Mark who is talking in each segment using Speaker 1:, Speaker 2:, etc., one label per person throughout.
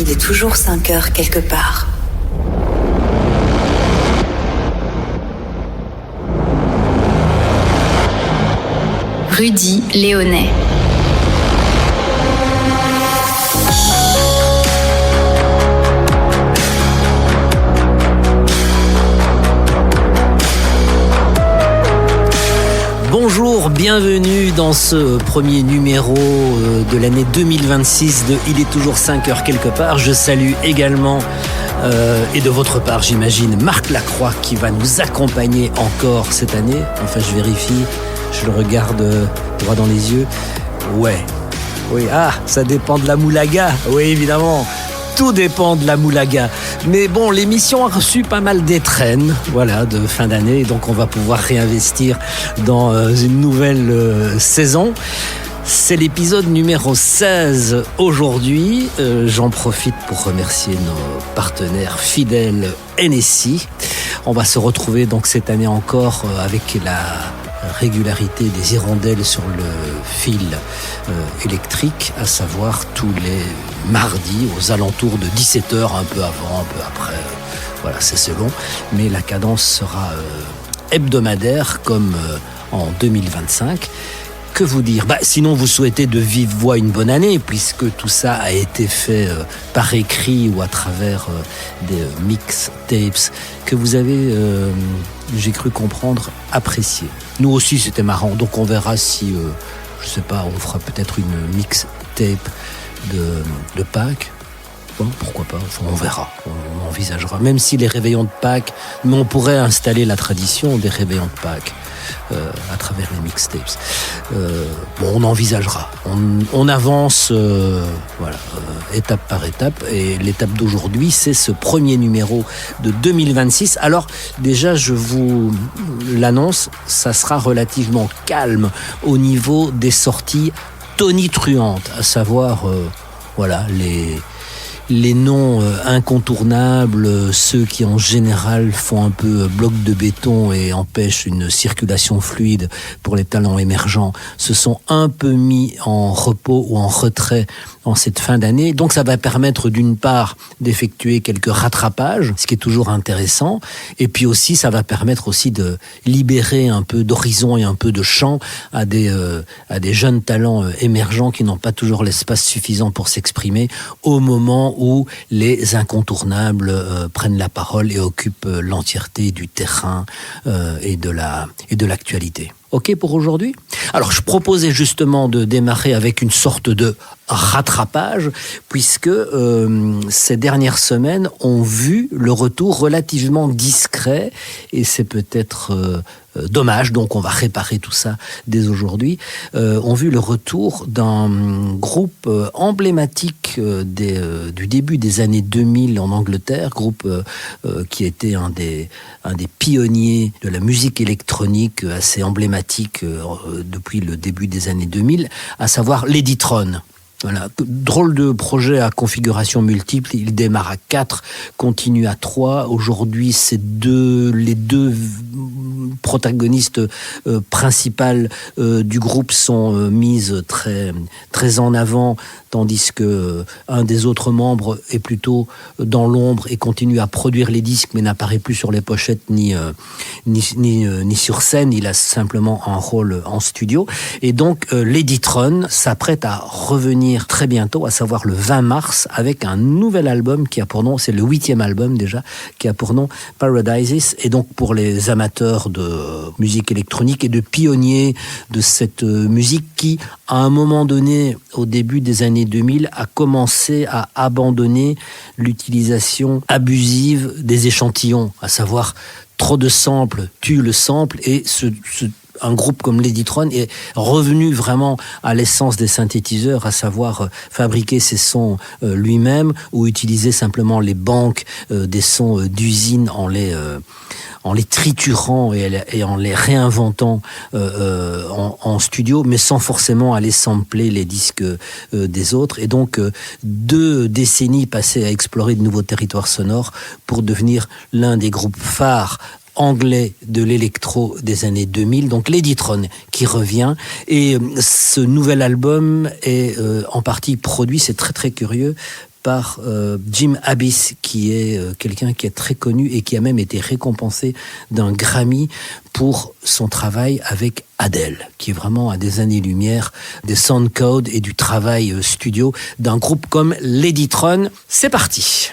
Speaker 1: il est toujours 5 heures quelque part. Rudy Léonet.
Speaker 2: Bonjour, bienvenue dans ce premier numéro de l'année 2026 de Il est toujours 5 heures quelque part. Je salue également, et de votre part j'imagine, Marc Lacroix qui va nous accompagner encore cette année. Enfin je vérifie, je le regarde droit dans les yeux. Ouais, oui, ça dépend de la moulaga, oui évidemment. Tout dépend de la moulaga. Mais bon, l'émission a reçu pas mal d'étrennes, voilà, de fin d'année. Donc on va pouvoir réinvestir dans une nouvelle saison. C'est l'épisode numéro 16 aujourd'hui. J'en profite pour remercier nos partenaires fidèles NSI. On va se retrouver donc cette année encore avec la régularité des hirondelles sur le fil électrique, à savoir tous les mardis aux alentours de 17h, un peu avant, un peu après. Voilà, c'est selon. Mais la cadence sera hebdomadaire comme en 2025. Que vous dire ? Sinon, vous souhaitez de vive voix une bonne année, puisque tout ça a été fait par écrit ou à travers des mixtapes que vous avez, j'ai cru comprendre, apprécié. Nous aussi, c'était marrant. Donc, on verra si, je sais pas, on fera peut-être une mixtape de Pâques. Bon, pourquoi pas, enfin, on verra, on envisagera. Même si les réveillons de Pâques, mais on pourrait installer la tradition des réveillons de Pâques à travers les mixtapes. Bon, on envisagera. On avance, étape par étape. Et l'étape d'aujourd'hui, c'est ce premier numéro de 2026. Alors, déjà, je vous l'annonce, ça sera relativement calme au niveau des sorties tonitruantes, à savoir, les noms incontournables, ceux qui en général font un peu bloc de béton et empêchent une circulation fluide pour les talents émergents, se sont un peu mis en repos ou en retrait en cette fin d'année. Donc ça va permettre d'une part d'effectuer quelques rattrapages, ce qui est toujours intéressant, et puis aussi ça va permettre aussi de libérer un peu d'horizon et un peu de champ à des jeunes talents émergents qui n'ont pas toujours l'espace suffisant pour s'exprimer au moment où les incontournables prennent la parole et occupent l'entièreté du terrain et de l'actualité. Ok pour aujourd'hui ? Alors je proposais justement de démarrer avec une sorte de rattrapage, puisque ces dernières semaines ont vu le retour relativement discret, et c'est peut-être dommage, donc on va réparer tout ça dès aujourd'hui, ont vu le retour d'un groupe emblématique du début des années 2000 en Angleterre, groupe qui était un des pionniers de la musique électronique assez emblématique depuis le début des années 2000, à savoir Ladytron. Voilà, drôle de projet à configuration multiple. Il démarre à 4, continue à 3. Aujourd'hui, les deux protagonistes principales du groupe sont mises très, très en avant, tandis que un des autres membres est plutôt dans l'ombre et continue à produire les disques, mais n'apparaît plus sur les pochettes ni sur scène. Il a simplement un rôle en studio. Et donc, Ladytron s'apprête à revenir très bientôt, à savoir le 20 mars, avec un nouvel album qui a pour nom, c'est le 8e album déjà, qui a pour nom Paradises. Et donc, pour les amateurs de musique électronique et de pionniers de cette musique qui, à un moment donné, au début des années 2000, a commencé à abandonner l'utilisation abusive des échantillons, à savoir trop de samples tue le sample, et un groupe comme Ladytron est revenu vraiment à l'essence des synthétiseurs, à savoir fabriquer ses sons lui-même ou utiliser simplement les banques des sons d'usine en les triturant et en les réinventant en studio, mais sans forcément aller sampler les disques des autres. Et donc, 2 décennies passées à explorer de nouveaux territoires sonores pour devenir l'un des groupes phares anglais de l'électro des années 2000, donc Ladytron qui revient. Et ce nouvel album est en partie produit, c'est très très curieux, par Jim Abyss, qui est quelqu'un qui est très connu et qui a même été récompensé d'un Grammy pour son travail avec Adele, qui est vraiment à des années-lumière des soundcodes et du travail studio d'un groupe comme Ladytron. C'est parti.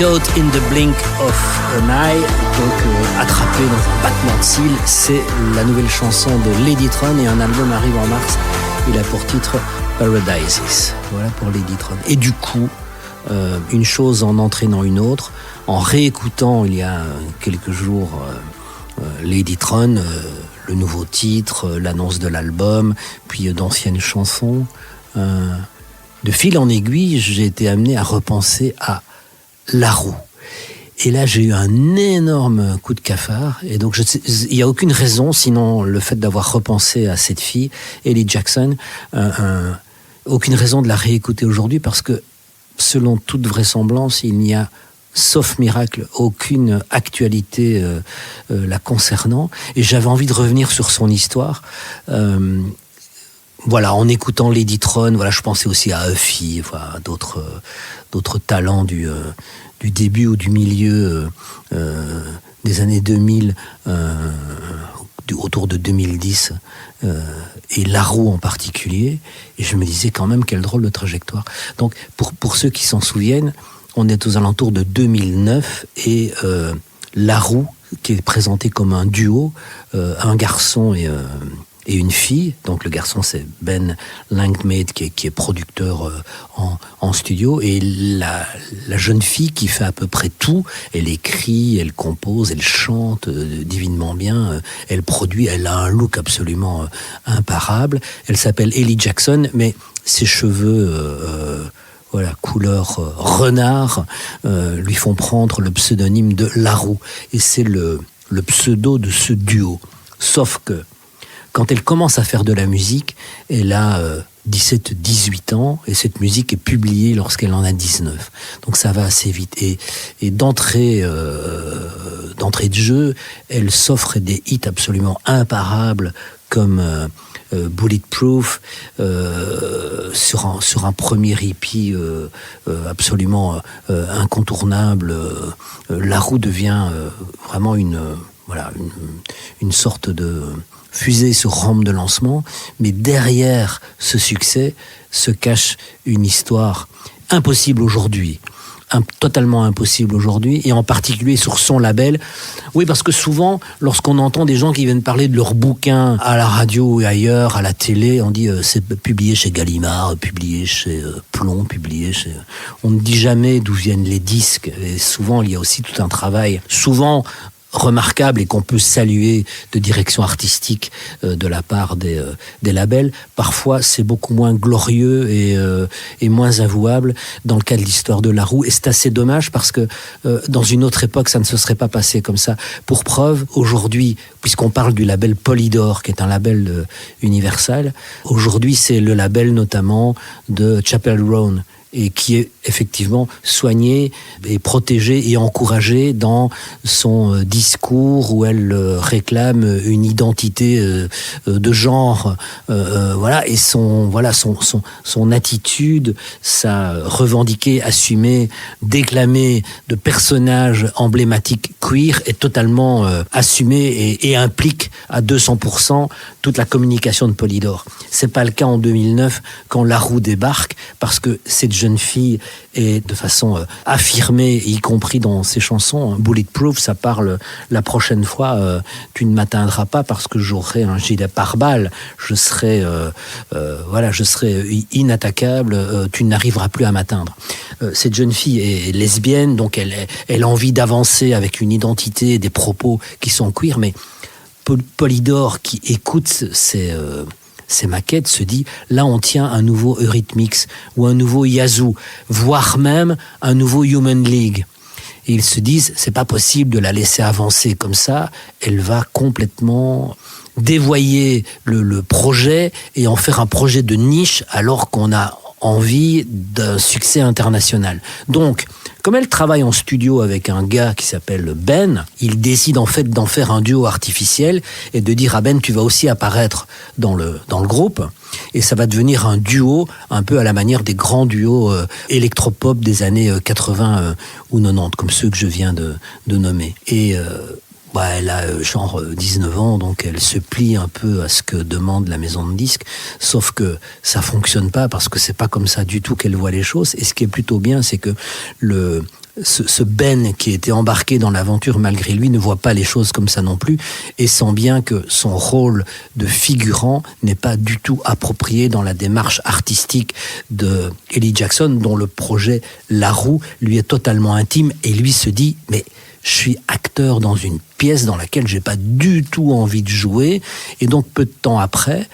Speaker 2: Caught in the Blink of an Eye, donc attrapé dans un battement de cils, c'est la nouvelle chanson de Ladytron et un album arrive en mars. Il a pour titre Paradises. Voilà pour Ladytron. Et du coup, une chose en entraînant une autre, en réécoutant il y a quelques jours Ladytron, le nouveau titre, l'annonce de l'album, puis d'anciennes chansons, de fil en aiguille, j'ai été amené à repenser à La Roue. Et là, j'ai eu un énorme coup de cafard. Et donc, il n'y a aucune raison, sinon le fait d'avoir repensé à cette fille, Ellie Jackson, aucune raison de la réécouter aujourd'hui, parce que, selon toute vraisemblance, il n'y a, sauf miracle, aucune actualité la concernant. Et j'avais envie de revenir sur son histoire. Voilà, en écoutant Ladytron, voilà, je pensais aussi à Huffy, voilà, d'autres talents du début ou du milieu des années 2000, autour de 2010, et La Roue en particulier. Et je me disais quand même, quelle drôle de trajectoire. Donc, pour ceux qui s'en souviennent, on est aux alentours de 2009, et La Roue, qui est présenté comme un duo, un garçon et une fille. Donc le garçon, c'est Ben Langmaid, qui est producteur en studio. Et la jeune fille qui fait à peu près tout. Elle écrit, elle compose, elle chante divinement bien. Elle produit, elle a un look absolument imparable. Elle s'appelle Ellie Jackson, mais ses cheveux... couleur renard, lui font prendre le pseudonyme de Larue. Et c'est le pseudo de ce duo. Sauf que, quand elle commence à faire de la musique, elle a 17-18 ans, et cette musique est publiée lorsqu'elle en a 19. Donc ça va assez vite. Et d'entrée de jeu, elle s'offre des hits absolument imparables, comme... Bulletproof, sur un premier hippie absolument incontournable. Larue devient vraiment une sorte de fusée sur rampe de lancement, mais derrière ce succès se cache une histoire impossible aujourd'hui. Totalement impossible aujourd'hui, et en particulier sur son label. Oui, parce que souvent, lorsqu'on entend des gens qui viennent parler de leurs bouquins à la radio et ailleurs, à la télé, on dit c'est publié chez Gallimard, publié chez Plomb, publié chez... On ne dit jamais d'où viennent les disques, et souvent il y a aussi tout un travail, souvent remarquable et qu'on peut saluer, de direction artistique de la part des labels. Parfois, c'est beaucoup moins glorieux et moins avouable dans le cas de l'histoire de Larue. Et c'est assez dommage parce que dans une autre époque, ça ne se serait pas passé comme ça. Pour preuve, aujourd'hui, puisqu'on parle du label Polydor, qui est un label Universal, aujourd'hui, c'est le label notamment de Chappell Roan, et qui est effectivement soignée et protégée et encouragée dans son discours où elle réclame une identité de genre, et son attitude, sa revendiquée, assumée, déclamée de personnages emblématiques queer est totalement assumée et implique à 200% toute la communication de Polydor. C'est pas le cas en 2009 quand Larue débarque, parce que cette jeune fille est de façon affirmée, y compris dans ses chansons. Bulletproof, ça parle la prochaine fois, tu ne m'atteindras pas parce que j'aurai un gilet pare-balles, je serai inattaquable, tu n'arriveras plus à m'atteindre. Cette jeune fille est lesbienne, donc elle a envie d'avancer avec une identité, des propos qui sont queer, mais Polydor, qui écoute ces maquettes, se dit, là on tient un nouveau Eurythmics ou un nouveau Yazoo, voire même un nouveau Human League. Et ils se disent, c'est pas possible de la laisser avancer comme ça, elle va complètement dévoyer le projet et en faire un projet de niche alors qu'on a envie d'un succès international. Donc, comme elle travaille en studio avec un gars qui s'appelle Ben, il décide en fait d'en faire un duo artificiel et de dire à Ben, tu vas aussi apparaître dans le groupe, et ça va devenir un duo un peu à la manière des grands duos électropop des années 80 ou 90, comme ceux que je viens de nommer. Et elle a genre 19 ans, donc elle se plie un peu à ce que demande la maison de disques, sauf que ça fonctionne pas parce que c'est pas comme ça du tout qu'elle voit les choses. Et ce qui est plutôt bien, c'est que ce Ben qui était embarqué dans l'aventure malgré lui ne voit pas les choses comme ça non plus et sent bien que son rôle de figurant n'est pas du tout approprié dans la démarche artistique de Ellie Jackson, dont le projet Larue lui est totalement intime, et lui se dit, mais je suis acteur dans une pièce dans laquelle j'ai pas du tout envie de jouer. Et donc peu de temps après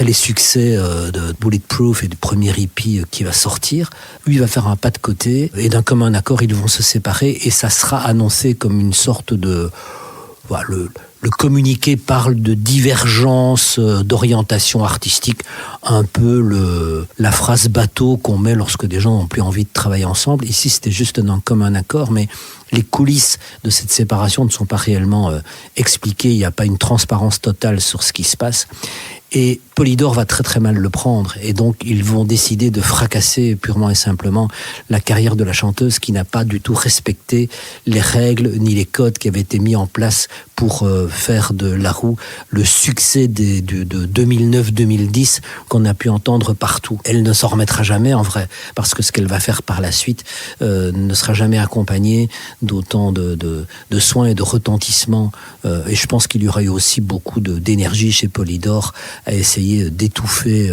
Speaker 2: les succès de Bulletproof et du premier hippie qui va sortir, lui va faire un pas de côté et d'un commun accord ils vont se séparer, et ça sera annoncé comme une sorte de... Le communiqué parle de divergence d'orientation artistique, un peu la phrase bateau qu'on met lorsque des gens n'ont plus envie de travailler ensemble. Ici, c'était juste d'un commun accord, mais les coulisses de cette séparation ne sont pas réellement expliquées. Il n'y a pas une transparence totale sur ce qui se passe. Et Polydor va très très mal le prendre, et donc ils vont décider de fracasser purement et simplement la carrière de la chanteuse, qui n'a pas du tout respecté les règles ni les codes qui avaient été mis en place pour faire de Larue le succès de 2009-2010 qu'on a pu entendre partout. Elle ne s'en remettra jamais en vrai, parce que ce qu'elle va faire par la suite ne sera jamais accompagné d'autant de soins et de retentissement. Et je pense qu'il y aurait eu aussi beaucoup d'énergie chez Polydor à essayer d'étouffer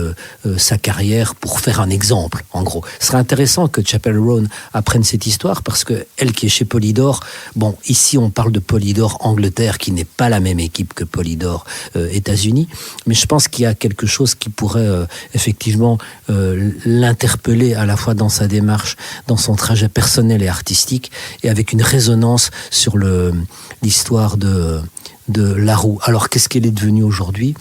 Speaker 2: sa carrière pour faire un exemple, en gros. Ce serait intéressant que Chappell Roan apprenne cette histoire parce que elle qui est chez Polydor, bon, ici on parle de Polydor Angleterre qui n'est pas la même équipe que Polydor États-Unis, mais je pense qu'il y a quelque chose qui pourrait effectivement l'interpeller à la fois dans sa démarche, dans son trajet personnel et artistique, et avec une résonance sur l'histoire de Larue. Alors qu'est-ce qu'elle est devenue aujourd'hui ?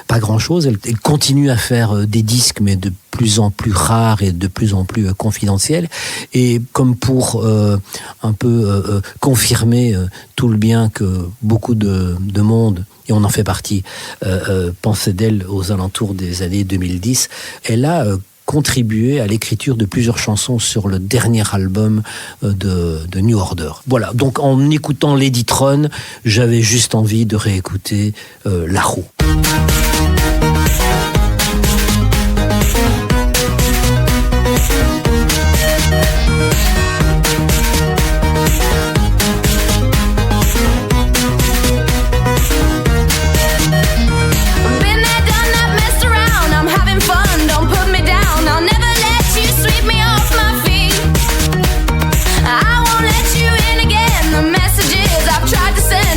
Speaker 2: Pas grand-chose. Elle continue à faire des disques, mais de plus en plus rares et de plus en plus confidentiels. Et comme pour un peu confirmer tout le bien que beaucoup de monde, et on en fait partie, pensait d'elle aux alentours des années 2010, elle a contribué à l'écriture de plusieurs chansons sur le dernier album de New Order. Voilà, donc en écoutant Ladytron, j'avais juste envie de réécouter Larue.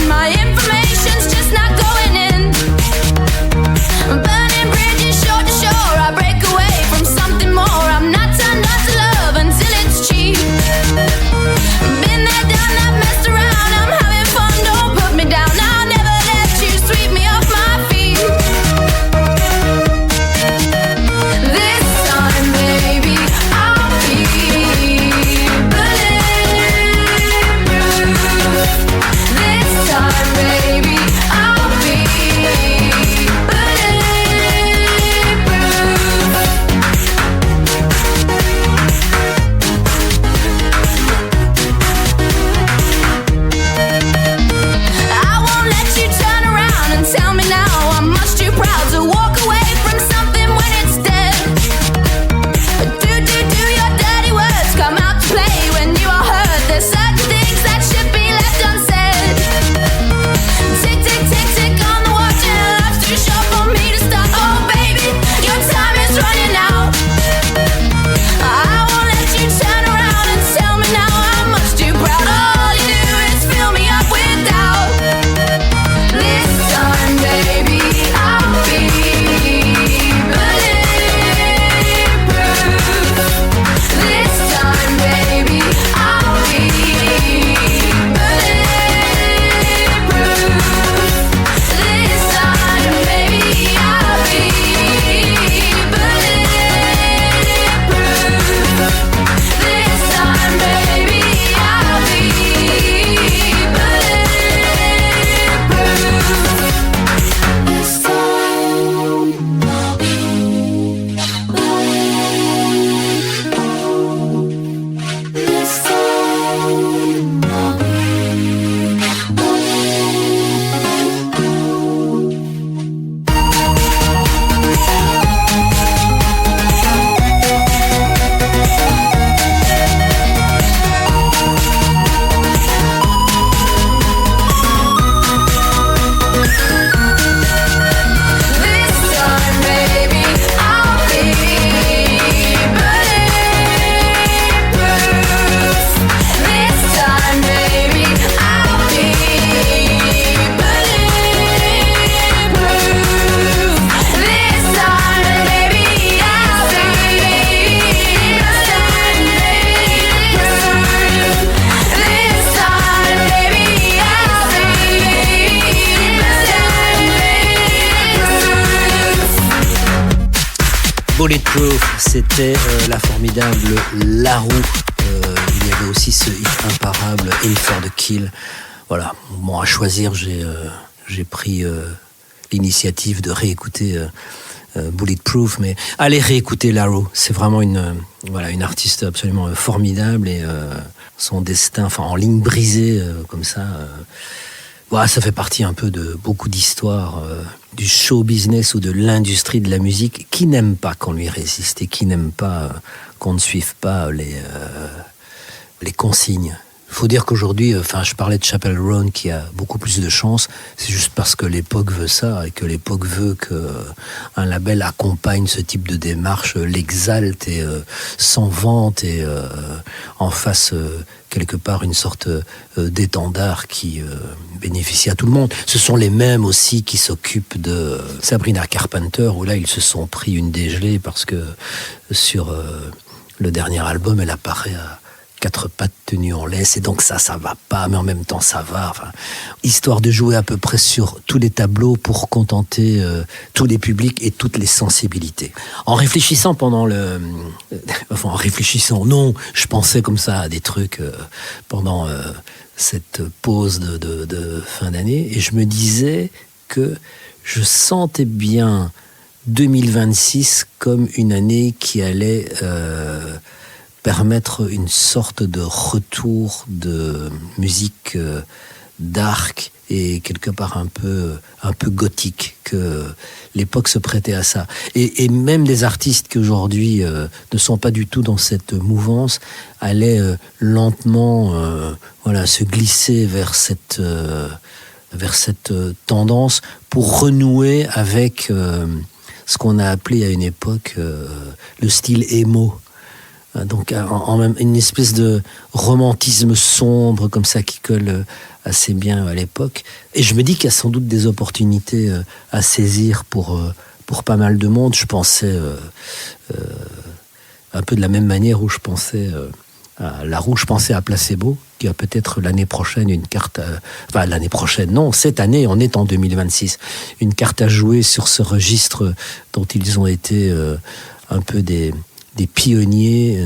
Speaker 3: My information's just not going in.
Speaker 2: Bulletproof, c'était la formidable Larue. Il y avait aussi ce hit imparable In for the Kill. Voilà, bon, à choisir, j'ai pris l'initiative de réécouter Bulletproof, mais allez réécouter Larue. C'est vraiment une artiste absolument formidable et son destin, enfin en ligne brisée comme ça. Voilà, ça fait partie un peu de beaucoup d'histoires du show business ou de l'industrie de la musique qui n'aime pas qu'on lui résiste et qui n'aime pas qu'on ne suive pas les consignes Il faut dire qu'aujourd'hui, je parlais de Chappell Roan qui a beaucoup plus de chance. C'est juste parce que l'époque veut ça et que l'époque veut qu'un label accompagne ce type de démarche, l'exalte et s'en vante et en fasse quelque part une sorte d'étendard qui bénéficie à tout le monde. Ce sont les mêmes aussi qui s'occupent de Sabrina Carpenter, où là ils se sont pris une dégelée parce que sur le dernier album, elle apparaît à 4 pattes tenues en laisse, et donc ça va pas, mais en même temps ça va. Histoire de jouer à peu près sur tous les tableaux pour contenter tous les publics et toutes les sensibilités. En réfléchissant non, je pensais comme ça à des trucs pendant cette pause de fin d'année, et je me disais que je sentais bien 2026 comme une année qui allait permettre une sorte de retour de musique dark et quelque part un peu gothique, que l'époque se prêtait à ça. Et même des artistes qui aujourd'hui ne sont pas du tout dans cette mouvance allaient lentement se glisser vers cette tendance pour renouer avec ce qu'on a appelé à une époque le style emo. Donc en même une espèce de romantisme sombre comme ça qui colle assez bien à l'époque. Et je me dis qu'il y a sans doute des opportunités à saisir pour pas mal de monde. Je pensais un peu de la même manière où je pensais à La Roue, je pensais à Placebo, qui a peut-être l'année prochaine une carte... l'année prochaine, non, cette année, on est en 2026. Une carte à jouer sur ce registre dont ils ont été un peu des pionniers,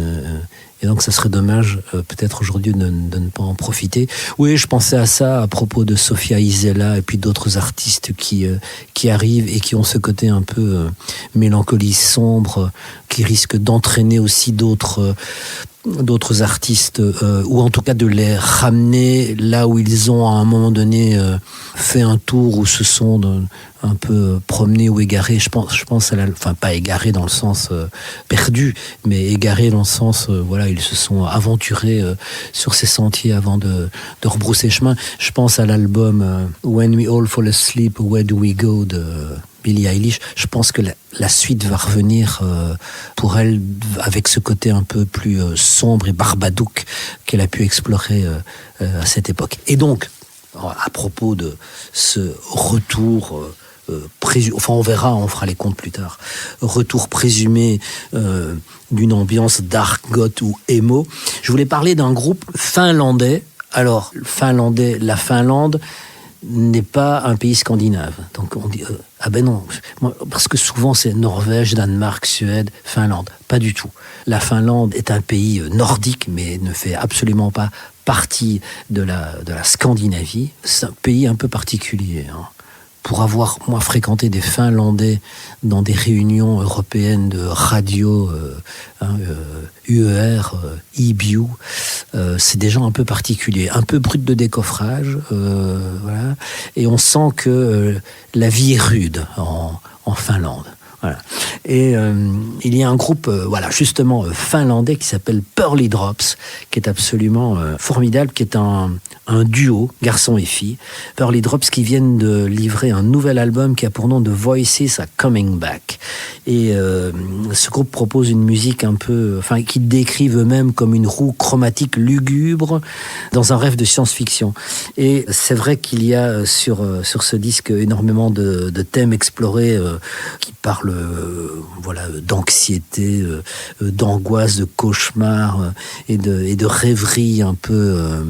Speaker 2: et donc ça serait dommage peut-être aujourd'hui de ne pas en profiter. Oui, je pensais à ça à propos de Sofia Isela et puis d'autres artistes qui arrivent et qui ont ce côté un peu mélancolie sombre, qui risquent d'entraîner aussi d'autres artistes, ou en tout cas de les ramener là où ils ont à un moment donné fait un tour, où se sont un peu promenés ou égarés. Je pense à pas égarés dans le sens perdu, mais égarés dans le sens ils se sont aventurés sur ces sentiers avant de rebrousser chemin. Je pense à l'album When We All Fall Asleep, Where Do We Go de Billie Eilish. Je pense que la suite va revenir pour elle avec ce côté un peu plus sombre et barbadouque qu'elle a pu explorer à cette époque. Et donc, à propos de ce retour on verra, on fera les comptes plus tard, retour présumé d'une ambiance dark, goth ou emo, je voulais parler d'un groupe finlandais. Alors, la Finlande n'est pas un pays scandinave. Donc on dit non, parce que souvent c'est Norvège, Danemark, Suède, Finlande. Pas du tout. La Finlande est un pays nordique, mais ne fait absolument pas partie de la Scandinavie. C'est un pays un peu particulier. Pour avoir, moi, fréquenté des Finlandais dans des réunions européennes de radio, UER, IBU, c'est des gens un peu particuliers, un peu bruts de décoffrage, et on sent que la vie est rude en Finlande. Voilà. Et il y a un groupe justement finlandais qui s'appelle Pearly Drops, qui est absolument formidable, qui est un duo, garçon et fille. Pearly Drops qui viennent de livrer un nouvel album qui a pour nom The Voices Are Coming Back. Et ce groupe propose une musique un peu, qu'ils décrivent eux-mêmes comme une roue chromatique lugubre dans un rêve de science-fiction. Et c'est vrai qu'il y a sur ce disque énormément de thèmes explorés qui parlent d'anxiété, d'angoisse, de cauchemar et de rêverie un peu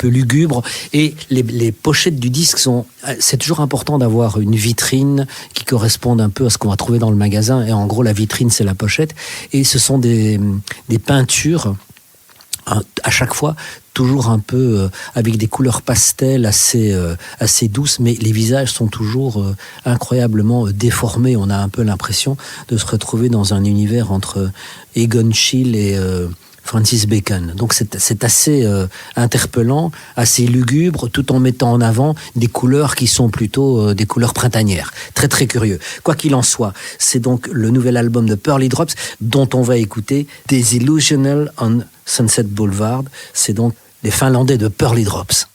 Speaker 2: lugubre. Et les pochettes du disque c'est toujours important d'avoir une vitrine qui corresponde un peu à ce qu'on va trouver dans le magasin. Et en gros, la vitrine, c'est la pochette. Et ce sont des peintures, à chaque fois, toujours un peu avec des couleurs pastel assez douces, mais les visages sont toujours incroyablement déformés. On a un peu l'impression de se retrouver dans un univers entre Egon Schiele et Francis Bacon. Donc c'est assez interpellant, assez lugubre, tout en mettant en avant des couleurs qui sont plutôt des couleurs printanières. Très très curieux. Quoi qu'il en soit, c'est donc le nouvel album de Pearly Drops dont on va écouter Desillusional on Sunset Boulevard. C'est donc les Finlandais de Pearly Drops.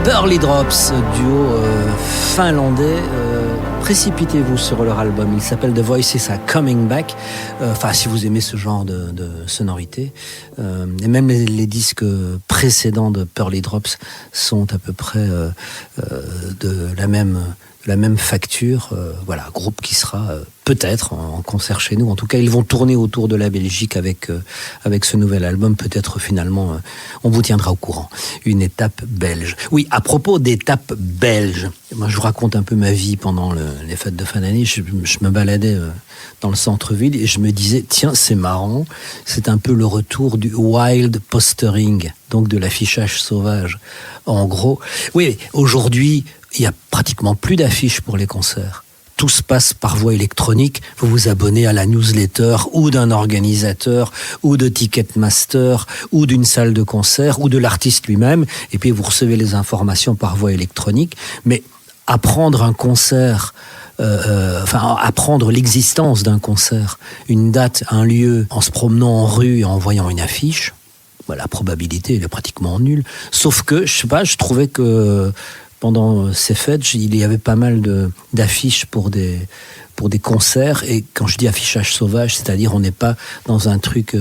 Speaker 2: Pearly Drops, duo finlandais. Précipitez-vous sur leur album, il s'appelle The Voices Are Coming Back. Enfin, si vous aimez ce genre de sonorité. Et même les disques précédents de Pearly Drops sont à peu près de la même facture. Voilà, groupe qui sera peut-être en concert chez nous. En tout cas, ils vont tourner autour de la Belgique avec ce nouvel album. Peut-être finalement, on vous tiendra au courant. Une étape belge. Oui, à propos d'étape belge, moi je vous raconte un peu ma vie pendant les fêtes de fin d'année. Je me baladais dans le centre-ville et je me disais, tiens, c'est marrant, c'est un peu le retour du wild postering, donc de l'affichage sauvage. En gros, oui, aujourd'hui, il n'y a pratiquement plus d'affiches pour les concerts. Tout se passe par voie électronique. Vous vous abonnez à la newsletter ou d'un organisateur ou de Ticketmaster ou d'une salle de concert ou de l'artiste lui-même. Et puis vous recevez les informations par voie électronique. Mais apprendre un concert, apprendre l'existence d'un concert, une date, un lieu, en se promenant en rue et en voyant une affiche, la probabilité elle est pratiquement nulle. Sauf que, je trouvais que pendant ces fêtes, il y avait pas mal d'affiches pour des pour des concerts. Et quand je dis affichage sauvage, c'est-à-dire on n'est pas dans un truc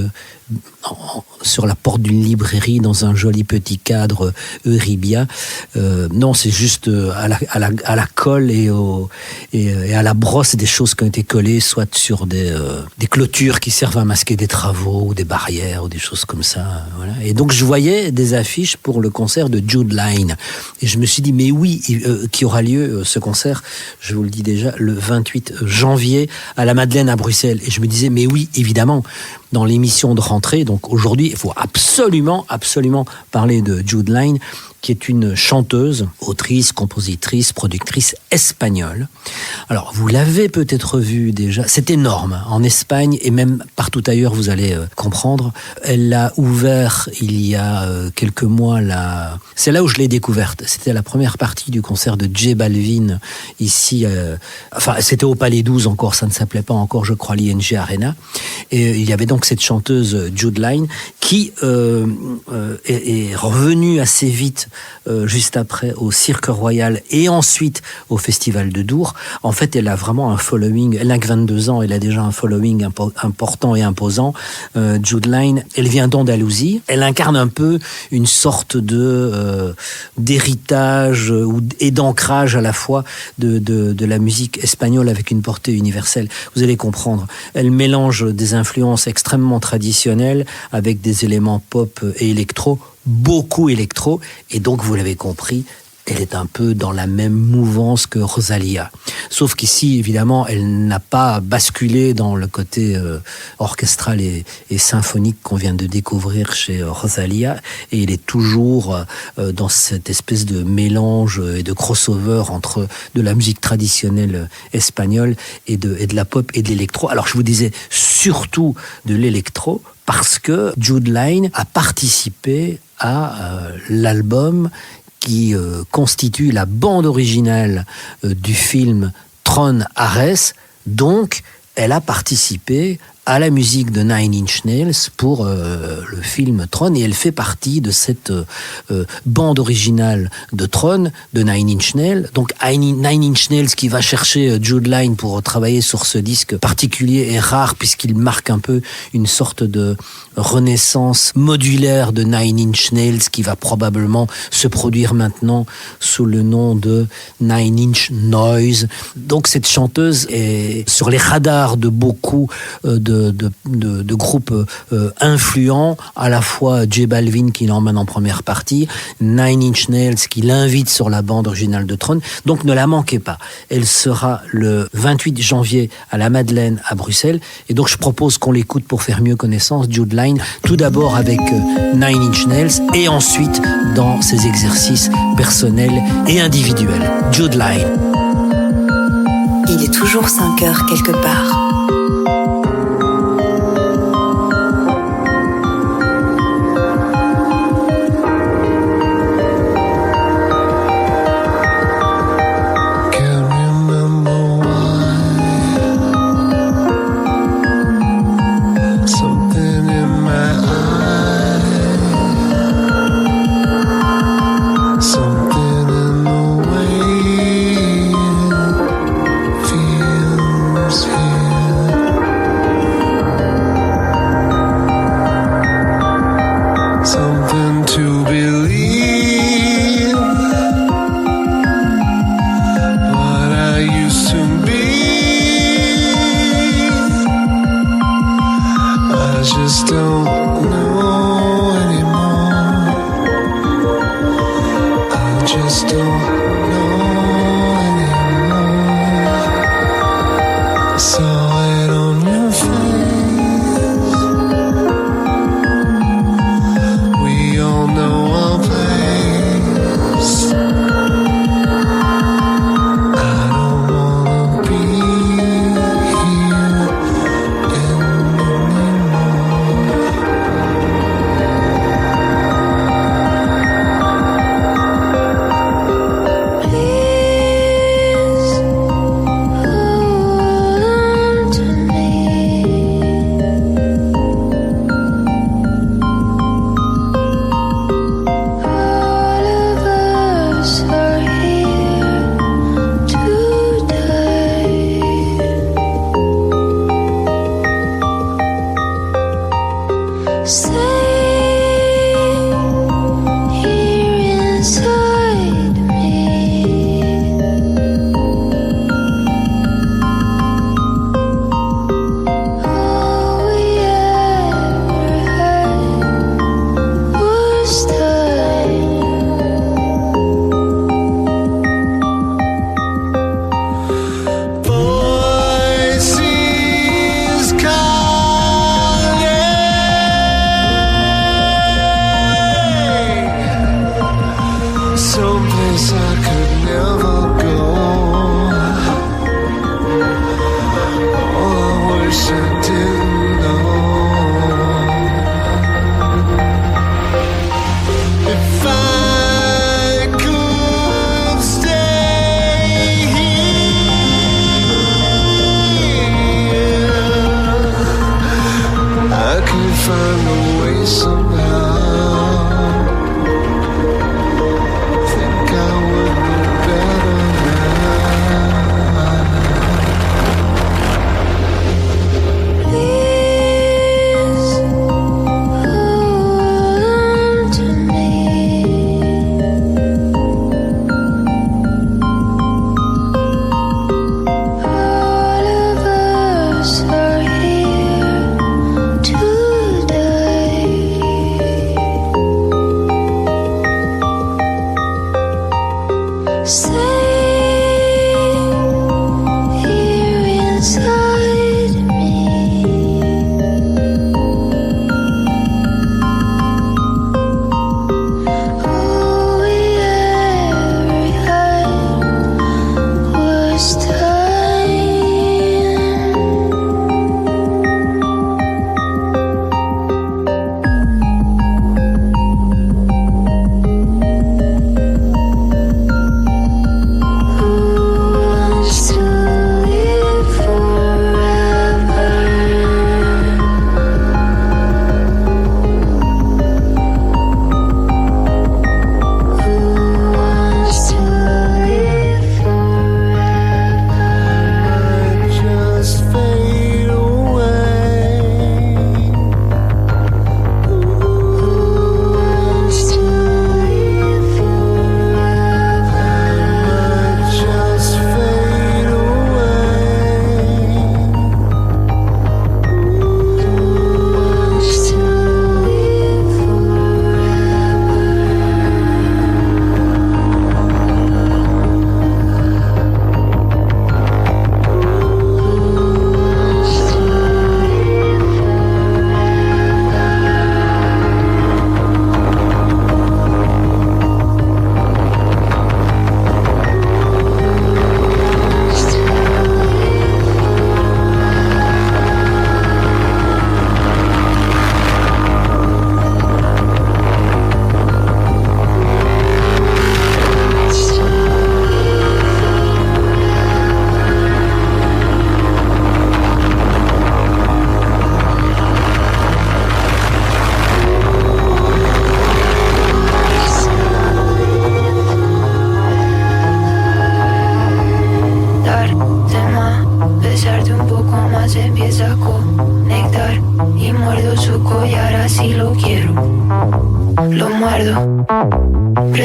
Speaker 2: sur la porte d'une librairie, dans un joli petit cadre Euribia. Non, c'est juste à la colle et à la brosse des choses qui ont été collées, soit sur des clôtures qui servent à masquer des travaux ou des barrières ou des choses comme ça. Voilà. Et donc je voyais des affiches pour le concert de Jude Line. Et je me suis dit, mais oui, qui aura lieu ce concert, je vous le dis déjà, le 28 janvier à la Madeleine à Bruxelles. Et je me disais, mais oui, évidemment, dans l'émission de rentrée, donc aujourd'hui, il faut absolument parler de Jude Line, qui est une chanteuse, autrice, compositrice, productrice espagnole. Alors, vous l'avez peut-être vu déjà, c'est énorme. En Espagne et même partout ailleurs, vous allez comprendre. Elle l'a ouvert il y a quelques mois. C'est là où je l'ai découverte. C'était la première partie du concert de J Balvin, ici. C'était au Palais 12 encore, ça ne s'appelait pas encore, je crois, l'ING Arena. Et il y avait donc cette chanteuse Jude Line qui est revenue assez vite juste après au Cirque Royal et ensuite au Festival de Dour. En fait, elle a vraiment un following. Elle n'a que 22 ans, elle a déjà un following important et imposant. Jude Line, elle vient d'Andalousie. Elle incarne un peu une sorte d'héritage et d'ancrage à la fois de la musique espagnole avec une portée universelle. Vous allez comprendre. Elle mélange des influences extrêmement traditionnelles avec des éléments pop et électro, beaucoup électro, et donc vous l'avez compris, elle est un peu dans la même mouvance que Rosalía. Sauf qu'ici, évidemment, elle n'a pas basculé dans le côté orchestral et symphonique qu'on vient de découvrir chez Rosalía, et elle est toujours dans cette espèce de mélange et de crossover entre de la musique traditionnelle espagnole et de la pop et de l'électro. Alors je vous disais surtout de l'électro, parce que Jude Line a participé à l'album qui constitue la bande originale du film Tron Ares. Donc, elle a participé à la musique de Nine Inch Nails pour le film Tron, et elle fait partie de cette bande originale de Tron, de Nine Inch Nails. Donc Nine Inch Nails qui va chercher Jude Line pour travailler sur ce disque particulier et rare, puisqu'il marque un peu une sorte de renaissance modulaire de Nine Inch Nails qui va probablement se produire maintenant sous le nom de Nine Inch Noise. Donc cette chanteuse est sur les radars de beaucoup de groupes influents, à la fois J Balvin qui l'emmène en première partie, Nine Inch Nails qui l'invite sur la bande originale de Tron. Donc ne la manquez pas. Elle sera le 28 janvier à la Madeleine à Bruxelles, et donc je propose qu'on l'écoute pour faire mieux connaissance, Jude Line, tout d'abord avec Nine Inch Nails et ensuite dans ses exercices personnels et individuels. Jude Line.
Speaker 1: Il est toujours 5 heures quelque part.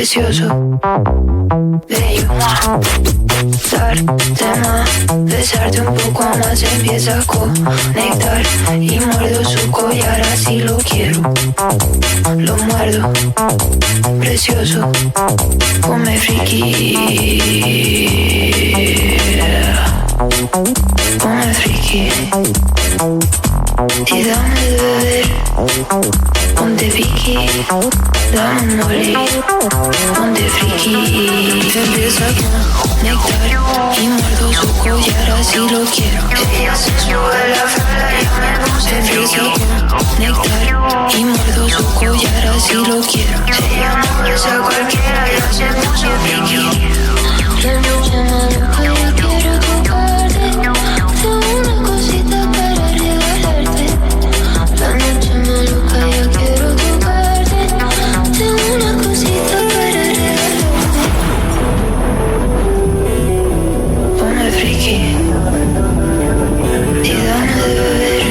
Speaker 4: precioso, bello, darte más, besarte un poco más, empieza a conectar y muerdo su collar, así lo quiero, lo muerdo, precioso, come friki, come friki, y dame de beber, ponte piqui, dame un morir, ponte friki, empieza a conectar y muerdo su collar, así lo quiero. Ella se sube la falda y me puse friki, conectar y muerdo su collar, así lo quiero. Ella no besa a cualquiera, ya se puso friki. La noche maluca, yo quiero tocarte, tengo una cosita para regalarte. La noche maluca, yo quiero tocarte, tengo una cosita para regalarte. Ponme friki y dame de beber,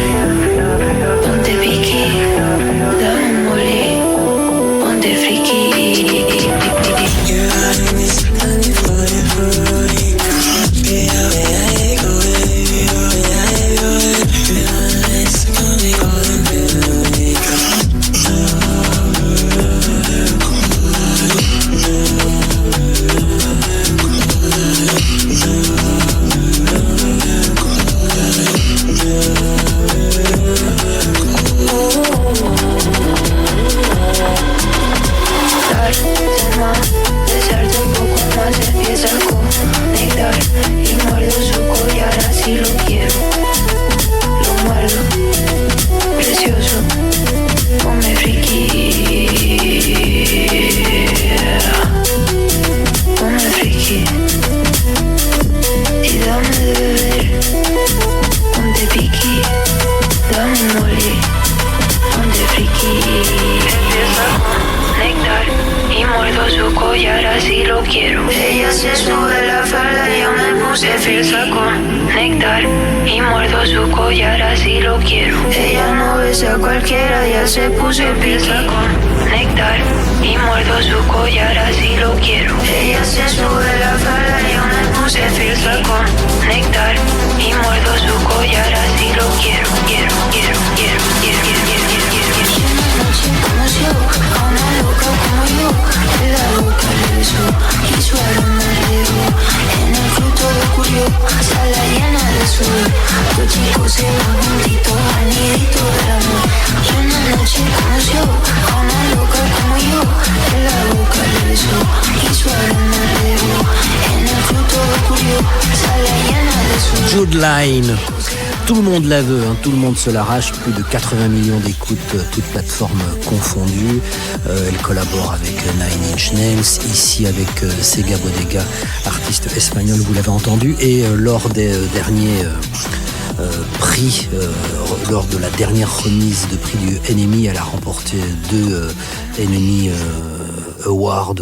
Speaker 4: ponte piqui, quiero. Ella se sube la falda y yo me puse fresa con néctar y muerdo su collar, así lo quiero. Ella no besa a cualquiera, ya se puso fresa con néctar y muerdo su collar, así lo quiero. Ella se sube la falda y yo me puse fresa con néctar y muerdo su collar, así lo quiero. Quiero. Una noche conoció a una loca como yo, en la boca le besó y su aroma le dejó. En el fruto descubrió sala llena de sudor. Los chicos se van juntitos al nidito del amor. Y una noche conoció a una loca como yo, en la boca le besó y su aroma le dejó. En el fruto descubrió sala llena de sudor.
Speaker 2: Jude Line. Tout le monde la veut, hein, tout le monde se l'arrache, plus de 80 millions d'écoutes, toutes plateformes confondues. Elle collabore avec Nine Inch Nails, ici avec Sega Bodega, artiste espagnol, vous l'avez entendu. Et lors des derniers prix, lors de la dernière remise de prix du NME, elle a remporté 2 NME Awards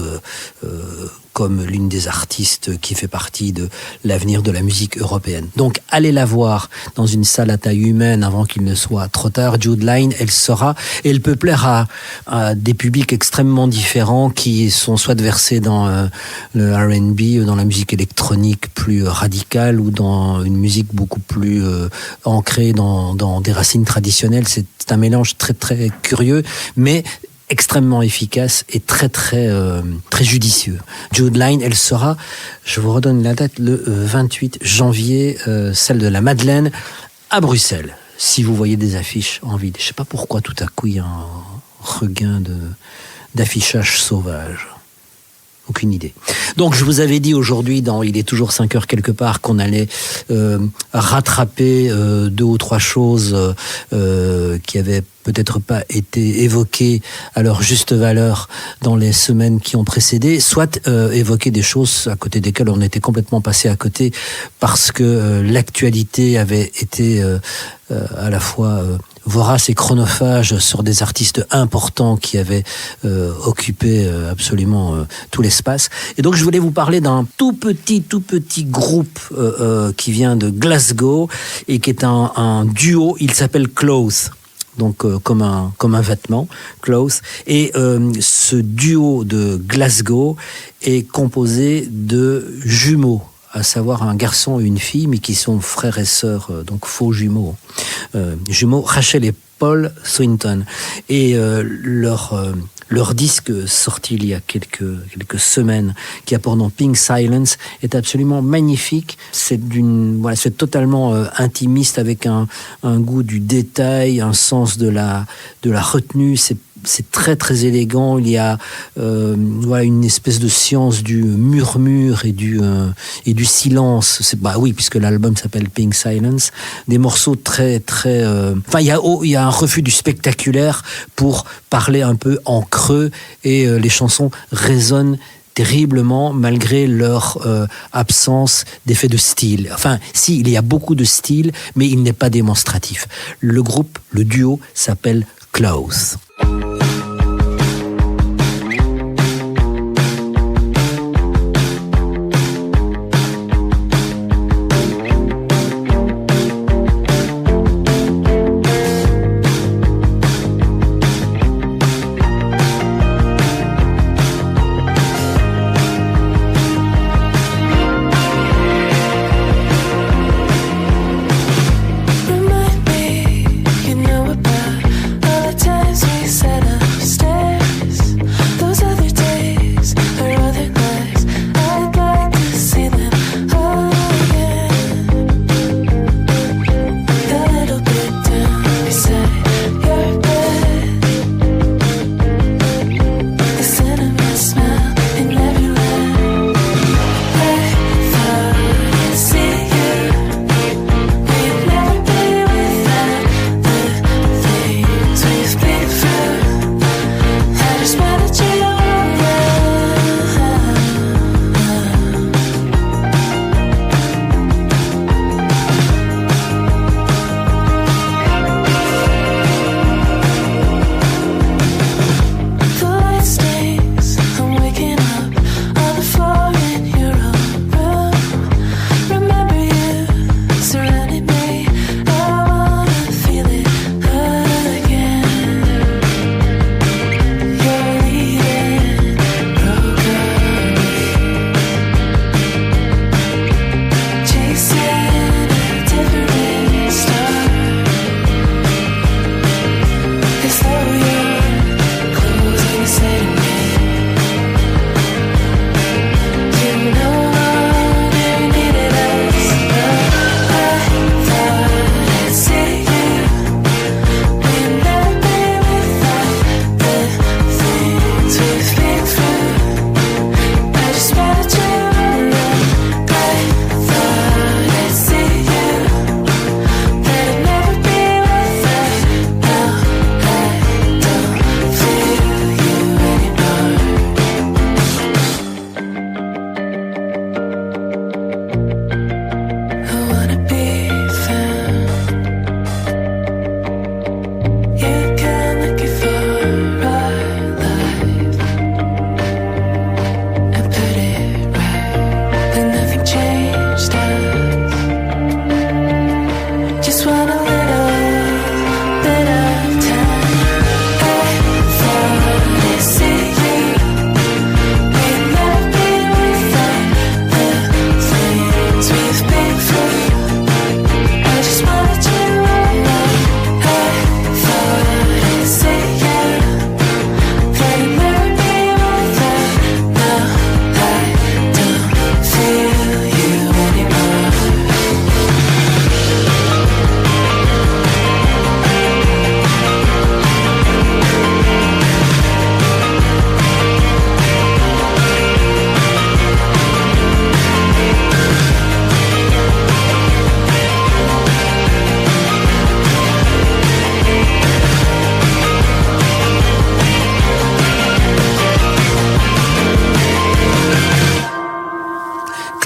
Speaker 2: comme l'une des artistes qui fait partie de l'avenir de la musique européenne. Donc allez la voir dans une salle à taille humaine avant qu'il ne soit trop tard. Jude Line, elle sera, et elle peut plaire à des publics extrêmement différents qui sont soit versés dans le R&B, dans la musique électronique plus radicale ou dans une musique beaucoup plus ancrée dans des racines traditionnelles. C'est un mélange très très curieux, mais extrêmement efficace et très judicieux. Jude Line, elle sera, je vous redonne la date, le 28 janvier, celle de la Madeleine à Bruxelles. Si vous voyez des affiches en vide, je ne sais pas pourquoi tout à coup il y a un regain d'affichage sauvage. Aucune idée. Donc je vous avais dit aujourd'hui dans Il est toujours 5 heures quelque part qu'on allait rattraper 2 ou 3 choses qui avaient peut-être pas été évoquées à leur juste valeur dans les semaines qui ont précédé, soit évoquer des choses à côté desquelles on était complètement passé à côté parce que l'actualité avait été à la fois vorace et chronophage sur des artistes importants qui avaient occupé absolument tout l'espace. Et donc je voulais vous parler d'un tout petit groupe qui vient de Glasgow et qui est un duo. Il s'appelle Clothes. Donc comme un vêtement, Clothes. Et ce duo de Glasgow est composé de jumeaux, à savoir un garçon et une fille, mais qui sont frères et sœurs, donc faux jumeaux. Jumeaux, Rachel et Paul Swinton. Et leur disque sorti il y a quelques semaines, qui a pour nom Pink Silence, est absolument magnifique. C'est totalement intimiste, avec un goût du détail, un sens de la retenue. C'est très très élégant. Il y a une espèce de science du murmure et du silence. Oui, puisque l'album s'appelle Pink Silence. Des morceaux très très. Il y a un refus du spectaculaire pour parler un peu en creux, et les chansons résonnent terriblement malgré leur absence d'effet de style. Enfin, si, il y a beaucoup de style, mais il n'est pas démonstratif. Le duo s'appelle Clothes.
Speaker 4: Remind me, you know about all the times we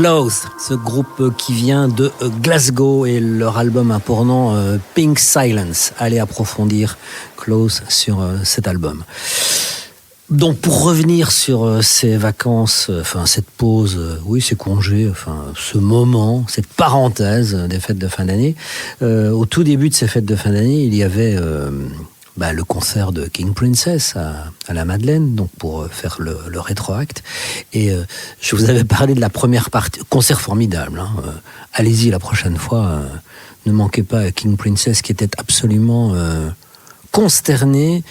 Speaker 2: Close, ce groupe qui vient de Glasgow et leur album a pour nom Pink Silence. Allez approfondir Close sur cet album. Donc pour revenir sur ces vacances, enfin cette pause, oui ces congés, enfin ce moment, cette parenthèse des fêtes de fin d'année, au tout début de ces fêtes de fin d'année, il y avait le concert de King Princess à la Madeleine, donc pour faire le rétroact. Et je vous avais parlé de la première partie, concert formidable. Hein, allez-y la prochaine fois, ne manquez pas King Princess qui était absolument consterné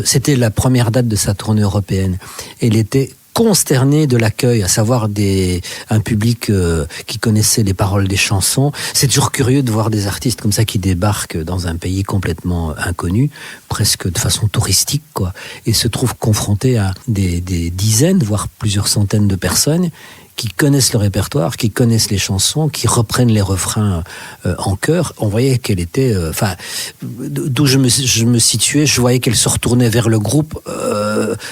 Speaker 2: c'était la première date de sa tournée européenne. Et il était consterné de l'accueil, à savoir un public qui connaissait les paroles des chansons. C'est toujours curieux de voir des artistes comme ça qui débarquent dans un pays complètement inconnu, presque de façon touristique, quoi, et se trouvent confrontés à des dizaines, voire plusieurs centaines de personnes qui connaissent le répertoire, qui connaissent les chansons, qui reprennent les refrains en chœur. On voyait qu'elle était... d'où je me situais, je voyais qu'elle se retournait vers le groupe,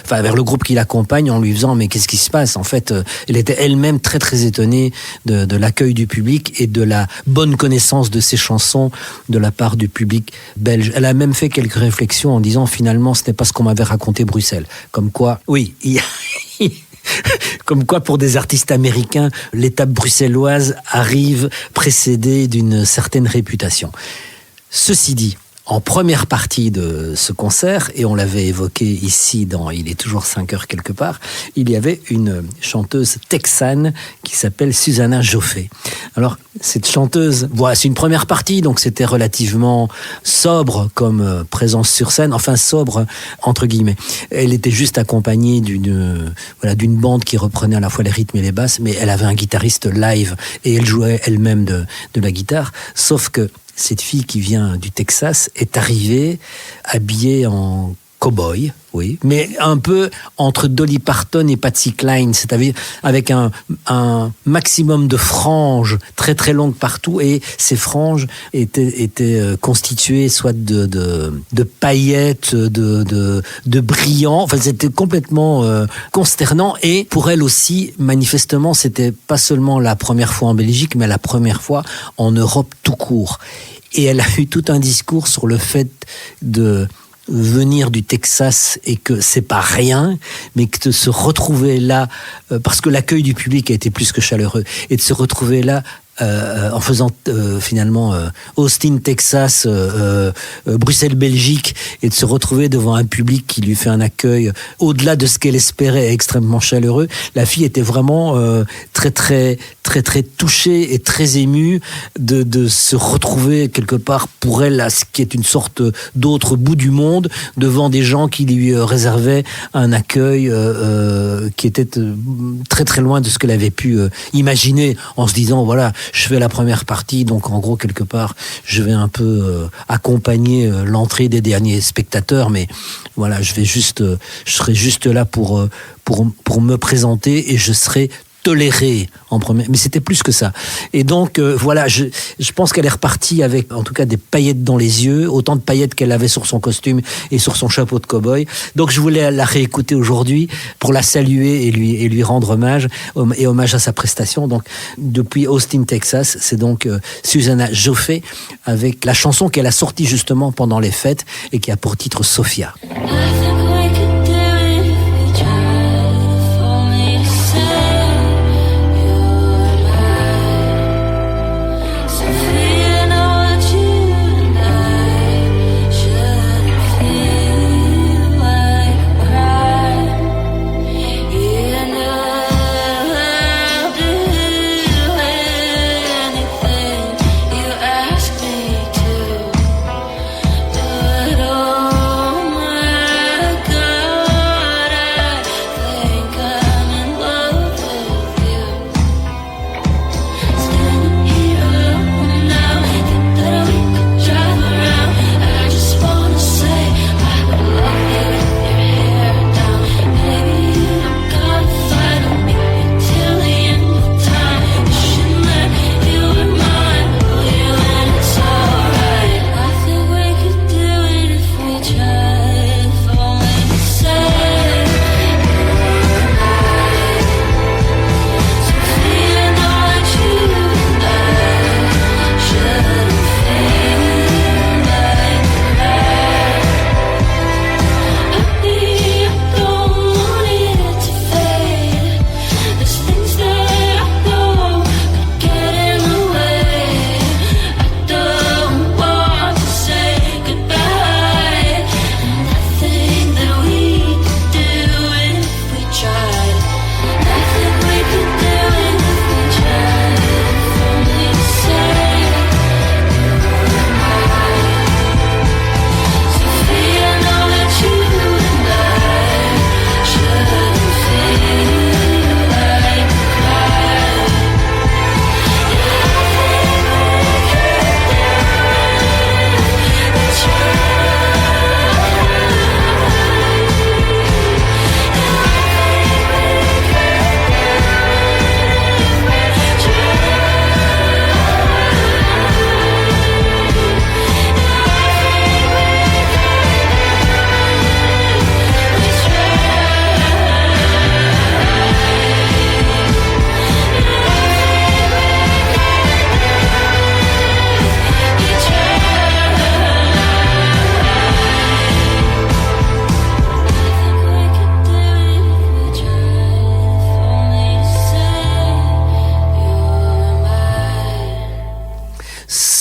Speaker 2: vers le groupe qui l'accompagne en lui faisant « Mais qu'est-ce qui se passe ?» En fait, elle était elle-même très très étonnée de l'accueil du public et de la bonne connaissance de ses chansons de la part du public belge. Elle a même fait quelques réflexions en disant « Finalement, ce n'est pas ce qu'on m'avait raconté Bruxelles. » Comme quoi, oui, il y a... Comme quoi, pour des artistes américains, l'étape bruxelloise arrive précédée d'une certaine réputation. Ceci dit, en première partie de ce concert, et on l'avait évoqué ici dans Il est toujours 5 heures quelque part, il y avait une chanteuse texane qui s'appelle Susana Joffé. Alors, cette chanteuse, voilà, c'est une première partie, donc c'était relativement sobre comme présence sur scène, enfin sobre entre guillemets. Elle était juste accompagnée d'une bande qui reprenait à la fois les rythmes et les basses, mais elle avait un guitariste live et elle jouait elle-même de la guitare, sauf que cette fille qui vient du Texas est arrivée habillée en cow-boy, oui, mais un peu entre Dolly Parton et Patsy Cline, c'est-à-dire avec un maximum de franges très très longues partout, et ces franges étaient constituées soit de paillettes, de brillants. Enfin, c'était complètement consternant. Et pour elle aussi, manifestement, c'était pas seulement la première fois en Belgique, mais la première fois en Europe tout court. Et elle a eu tout un discours sur le fait de venir du Texas et que c'est pas rien, mais que de se retrouver là, parce que l'accueil du public a été plus que chaleureux, et de se retrouver là en faisant finalement Austin, Texas, Bruxelles, Belgique, et de se retrouver devant un public qui lui fait un accueil au-delà de ce qu'elle espérait, extrêmement chaleureux. La fille était vraiment très très très très touchée et très émue de se retrouver quelque part pour elle à ce qui est une sorte d'autre bout du monde, devant des gens qui lui réservaient un accueil qui était très très loin de ce qu'elle avait pu imaginer, en se disant voilà, je fais la première partie, donc en gros quelque part je vais un peu accompagner l'entrée des derniers spectateurs, mais voilà, je serai juste là pour me présenter, et je serai tolérée en première, mais c'était plus que ça. Et donc voilà, je pense qu'elle est repartie avec en tout cas des paillettes dans les yeux, autant de paillettes qu'elle avait sur son costume et sur son chapeau de cow-boy. Donc je voulais la réécouter aujourd'hui pour la saluer et lui rendre hommage à sa prestation. Donc depuis Austin, Texas, c'est donc Susana Joffé avec la chanson qu'elle a sortie justement pendant les fêtes et qui a pour titre Sophia.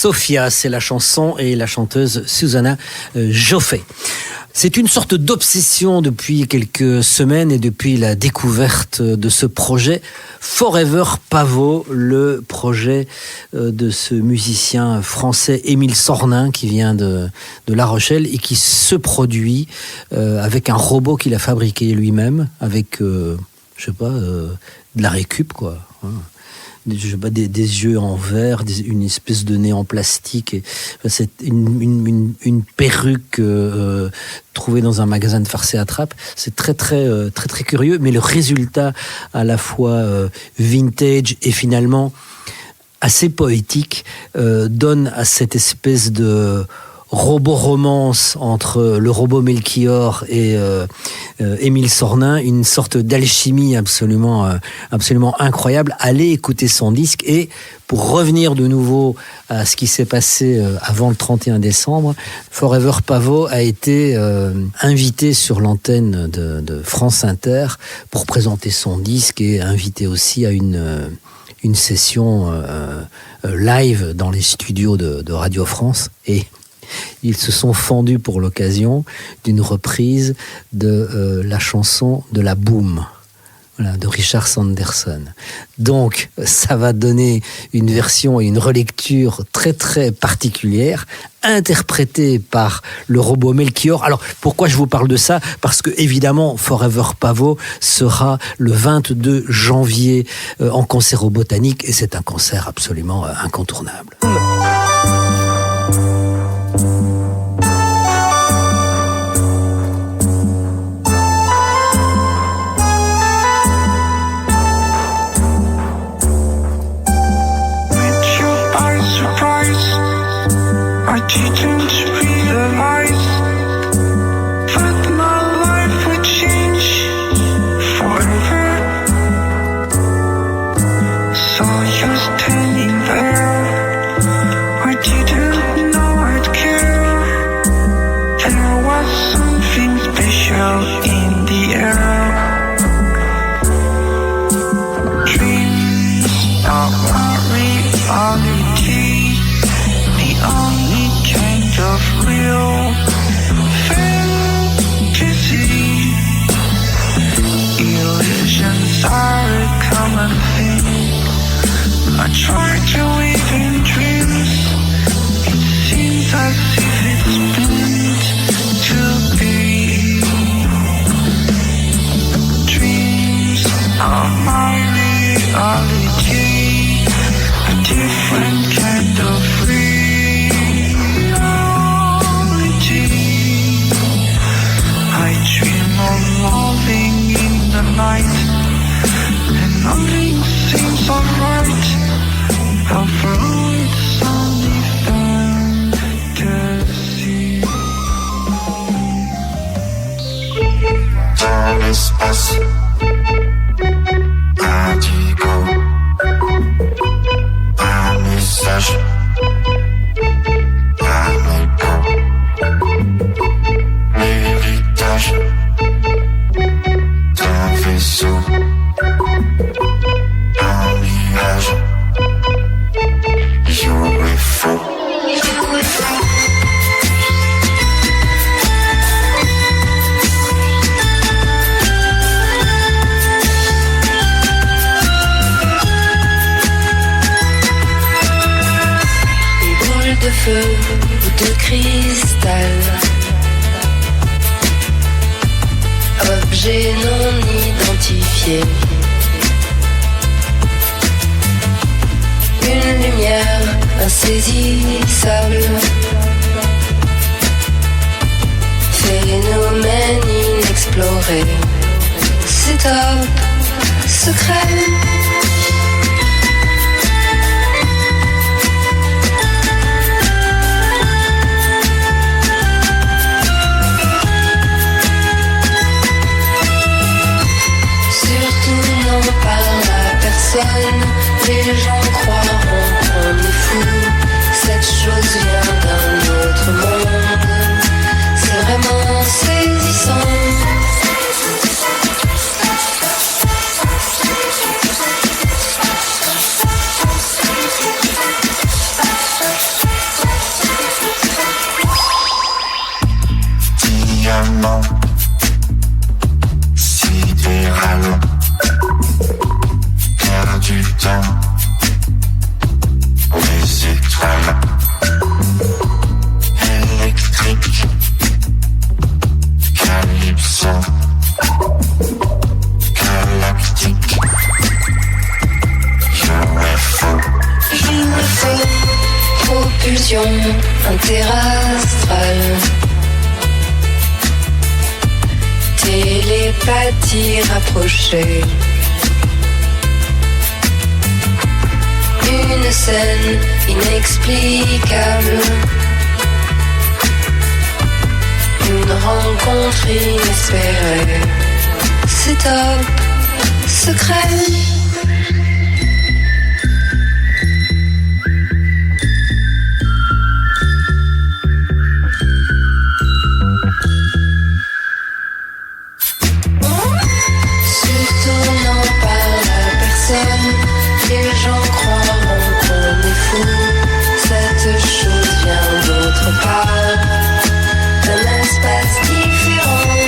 Speaker 2: Sophia, c'est la chanson et la chanteuse Susanna Joffé. C'est une sorte d'obsession depuis quelques semaines et depuis la découverte de ce projet Forever Pavot, le projet de ce musicien français Émile Sornin qui vient de La Rochelle et qui se produit avec un robot qu'il a fabriqué lui-même avec, de la récup, quoi. Des yeux en verre, une espèce de nez en plastique. C'est une perruque trouvée dans un magasin de farce et attrape. C'est très curieux, mais le résultat à la fois vintage et finalement assez poétique donne à cette espèce de robot-romance entre le robot Melchior et Émile Sornin, une sorte d'alchimie absolument incroyable. Allez écouter son disque. Et pour revenir de nouveau à ce qui s'est passé avant le 31 décembre, Forever Pavot a été invité sur l'antenne de France Inter pour présenter son disque et invité aussi à une session live dans les studios de Radio France. Et ils se sont fendus pour l'occasion d'une reprise de la chanson de la Boom, voilà, de Richard Sanderson. Donc, ça va donner une version et une relecture très particulière, interprétée par le robot Melchior. Alors, pourquoi je vous parle de ça ? Parce que, évidemment, Forever Pavot sera le 22 janvier en concert au Botanique, et c'est un concert absolument incontournable.
Speaker 4: Les gens croiront qu'on est fou. Cette chose vient d'un autre monde. C'est vraiment saisissant.
Speaker 5: mouvement sidéral, perd du temps, les étoiles électriques, calypso, galactique, UFO.
Speaker 4: Il me faut propulsion interastrale, télépathie rapprochée, une scène inexplicable, une rencontre inespérée. C'est top, secret. Les gens croiront qu'on est fou. Cette chose vient d'autre part, d'un espace différent.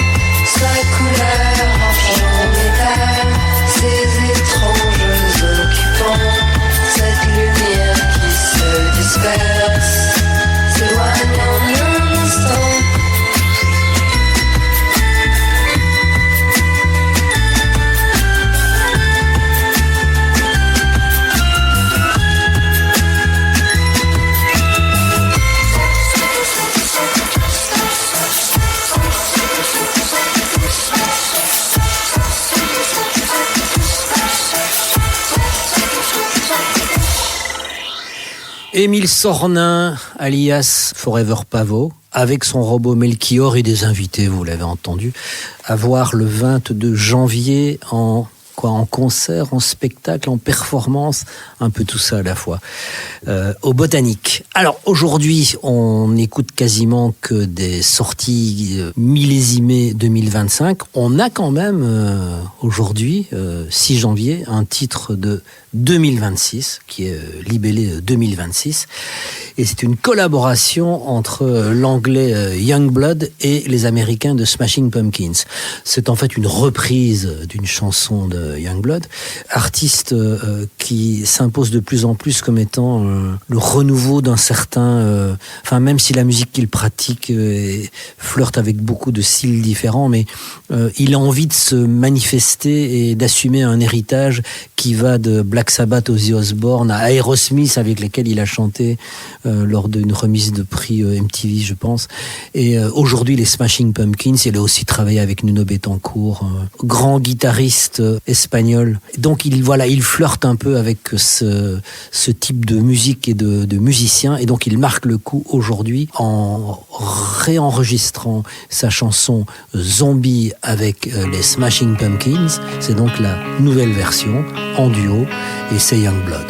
Speaker 4: Sa couleur argent métal, ses étranges occupants. Cette lumière qui se disperse s'éloigne en un instant.
Speaker 2: Émile Sornin, alias Forever Pavot, avec son robot Melchior et des invités, vous l'avez entendu, à voir le 22 janvier en concert, en spectacle, en performance, un peu tout ça à la fois, au Botanique. Alors aujourd'hui, on n'écoute quasiment que des sorties millésimées 2025. On a quand même aujourd'hui, 6 janvier, un titre de 2026, qui est libellé 2026. Et c'est une collaboration entre l'anglais Youngblood et les Américains de Smashing Pumpkins. C'est en fait une reprise d'une chanson de Youngblood, artiste qui s'impose de plus en plus comme étant le renouveau d'un certain... même si la musique qu'il pratique flirte avec beaucoup de styles différents, mais il a envie de se manifester et d'assumer un héritage qui va de Black Sabbath, Ozzy Osbourne, à Aerosmith, avec lesquels il a chanté lors d'une remise de prix MTV, je pense. Et aujourd'hui, les Smashing Pumpkins, il a aussi travaillé avec Nuno Bettencourt, grand guitariste espagnol. Donc il flirte un peu avec ce type de musique et de musiciens, et donc il marque le coup aujourd'hui en réenregistrant sa chanson Zombie avec les Smashing Pumpkins. C'est donc la nouvelle version en duo, et c'est Youngblood.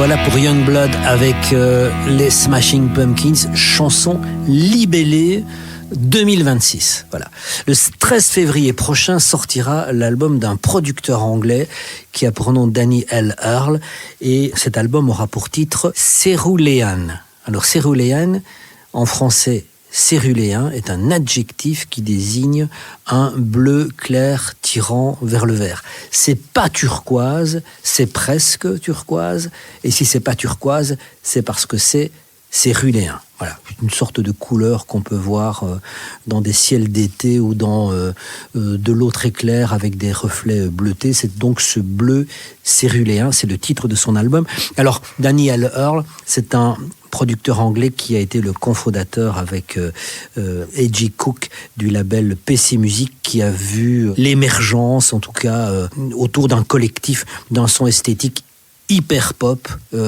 Speaker 2: voilà pour Youngblood avec les Smashing Pumpkins, chanson libellée 2026. Voilà. Le 13 février prochain sortira l'album d'un producteur anglais qui a pour nom Danny L. Earl, et cet album aura pour titre Céruléan. Alors Céruléan, en français, céruléen est un adjectif qui désigne un bleu clair tirant vers le vert. C'est pas turquoise, c'est presque turquoise, et si c'est pas turquoise, c'est parce que c'est céruléen. Voilà, une sorte de couleur qu'on peut voir dans des ciels d'été ou dans de l'eau très claire avec des reflets bleutés. C'est donc ce bleu céruléen, c'est le titre de son album. Alors, Danny L. Earl, c'est un producteur anglais qui a été le cofondateur avec A.G. Cook du label PC Music, qui a vu l'émergence, en tout cas, autour d'un collectif, d'un son esthétique hyper pop.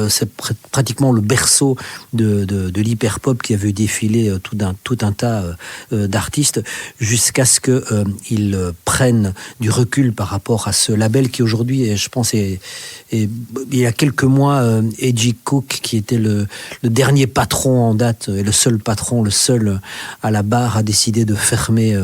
Speaker 2: C'est pratiquement le berceau de l'hyper pop qui a vu défiler tout un tas d'artistes jusqu'à ce qu'ils prennent du recul par rapport à ce label qui aujourd'hui, je pense, il y a quelques mois, A.G. Cook, qui était le dernier patron en date et le seul patron, le seul à la barre, a décidé de fermer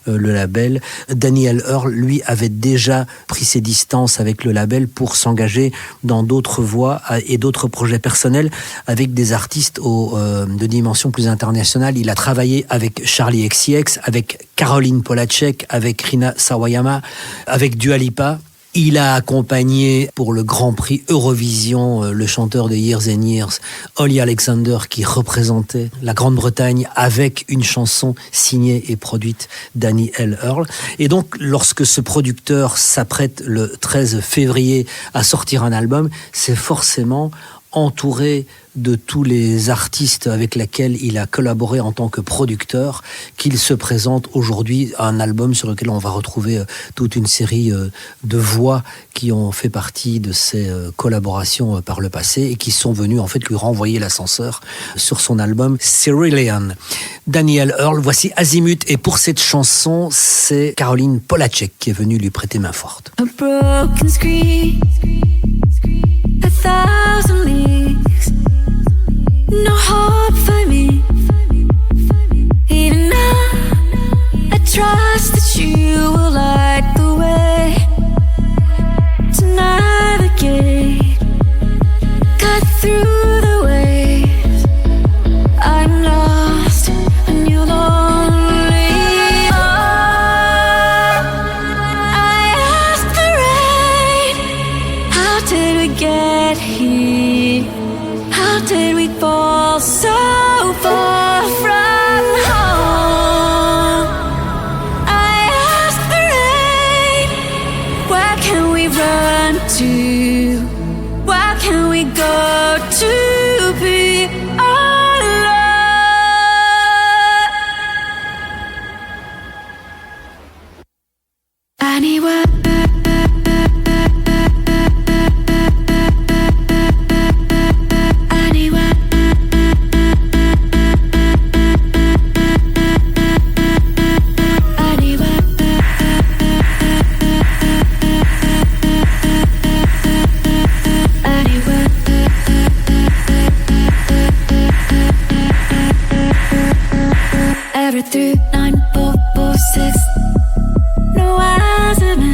Speaker 2: le label. Danny L. Earl, lui, avait déjà pris ses distances avec le label pour s'engager dans d'autres voies et d'autres projets personnels avec des artistes de dimension plus internationale. Il a travaillé avec Charli XCX, avec Caroline Polachek, avec Rina Sawayama, avec Dua Lipa. Il a accompagné pour le Grand Prix Eurovision le chanteur de Years and Years, Olly Alexander, qui représentait la Grande-Bretagne avec une chanson signée et produite Danny L. Earl. Et donc, lorsque ce producteur s'apprête le 13 février à sortir un album, c'est forcément entouré de tous les artistes avec lesquels il a collaboré en tant que producteur, qu'il se présente aujourd'hui à un album sur lequel on va retrouver toute une série de voix qui ont fait partie de ces collaborations par le passé et qui sont venus en fait lui renvoyer l'ascenseur sur son album Céruléan. Danny L. Earl, voici Azimut, et pour cette chanson, c'est Caroline Polachek qui est venue lui prêter main forte.
Speaker 4: A broken screen, a thousand leagues, no hope for me. Even now, I trust that you will light the way to navigate, cut through the waves. I'm lost and you're lonely. I asked the rain, how did we get here? How did we fall so far from home? I asked the rain, where can we run to? Where can we go to be alone? Anywhere. Through 9, 4, 4, 6. No azimuth.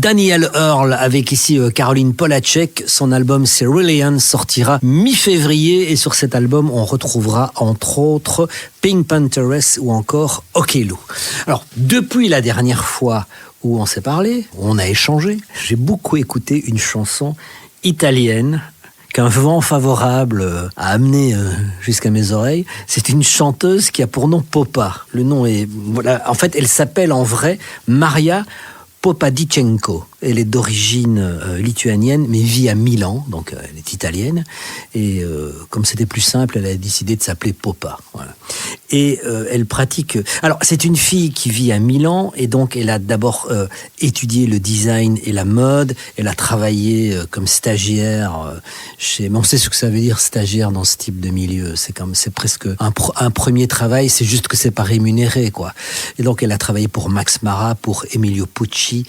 Speaker 2: Daniel Earl avec ici Caroline Polachek. Son album Cerulean sortira mi-février et sur cet album on retrouvera entre autres Pink Panthers ou encore Okello. Alors depuis la dernière fois où on s'est parlé, où on a échangé, j'ai beaucoup écouté une chanson italienne qu'un vent favorable a amené jusqu'à mes oreilles. C'est une chanteuse qui a pour nom Popa. Le nom est... Voilà, en fait, elle s'appelle en vrai Maria Popadichenko. Elle est d'origine lituanienne, mais vit à Milan, donc elle est italienne. Et comme c'était plus simple, elle a décidé de s'appeler Popa. Voilà. Et elle pratique... Alors, c'est une fille qui vit à Milan, et donc elle a d'abord étudié le design et la mode. Elle a travaillé comme stagiaire chez... Mais on sait ce que ça veut dire, stagiaire, dans ce type de milieu. C'est presque un premier travail, c'est juste que c'est pas rémunéré, quoi. Et donc, elle a travaillé pour Max Mara, pour Emilio Pucci.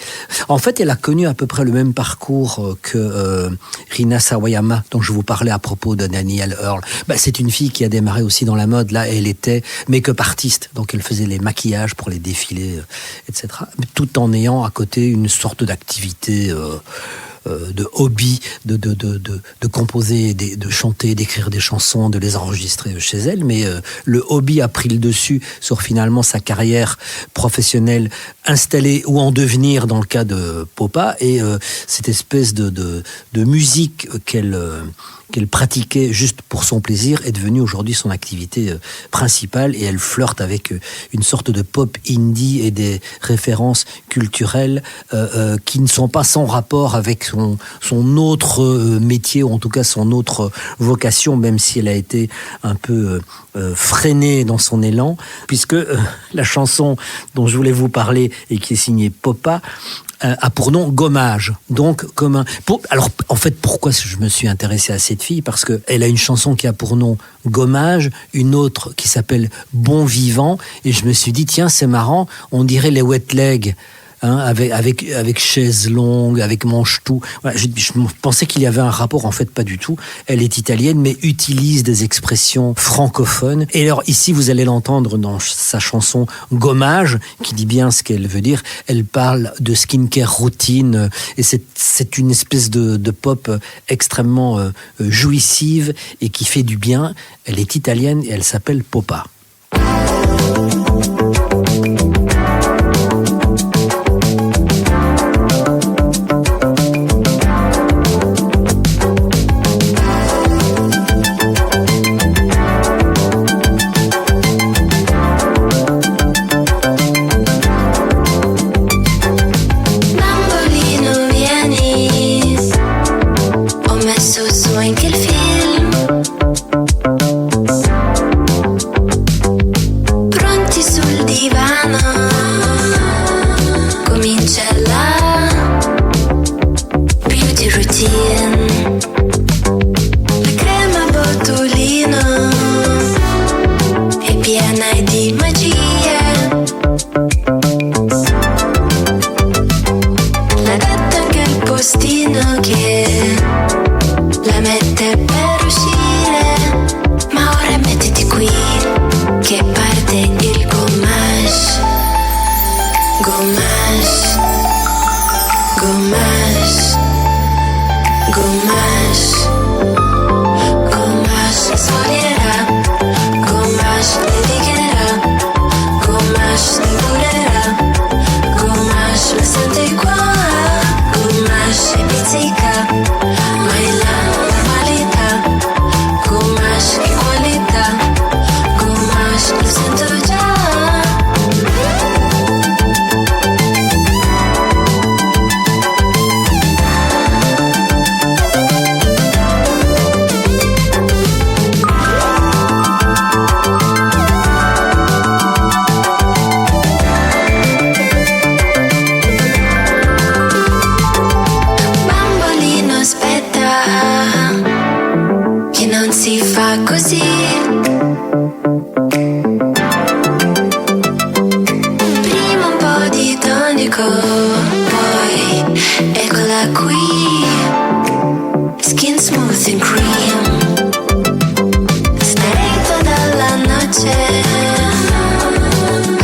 Speaker 2: En fait, elle a connu à peu près le même parcours que Rina Sawayama, dont je vous parlais à propos de Daniel Earl. C'est une fille qui a démarré aussi dans la mode. Là, elle était make-up artiste, donc elle faisait les maquillages pour les défilés, etc. Tout en ayant à côté une sorte d'activité... de hobby, de composer, de chanter, d'écrire des chansons, de les enregistrer chez elle. Mais le hobby a pris le dessus sur finalement sa carrière professionnelle installée ou en devenir dans le cas de Popa. Et cette espèce de musique qu'elle pratiquait juste pour son plaisir est devenue aujourd'hui son activité principale, et elle flirte avec une sorte de pop indie et des références culturelles qui ne sont pas sans rapport avec son autre métier, ou en tout cas son autre vocation, même si elle a été un peu freinée dans son élan, puisque la chanson dont je voulais vous parler et qui est signée Popa a pour nom Gommage. Donc, alors, en fait, pourquoi je me suis intéressé à cette fille? Parce qu'elle a une chanson qui a pour nom Gommage, une autre qui s'appelle Bon Vivant, et je me suis dit, tiens, c'est marrant, on dirait les Wet Legs, hein, avec chaise longue, avec manche-tout. Voilà, je pensais qu'il y avait un rapport, en fait, pas du tout. Elle est italienne, mais utilise des expressions francophones. Et alors, ici, vous allez l'entendre dans sa chanson Gommage, qui dit bien ce qu'elle veut dire. Elle parle de skincare routine, et c'est une espèce de pop extrêmement jouissive et qui fait du bien. Elle est italienne et elle s'appelle Popa.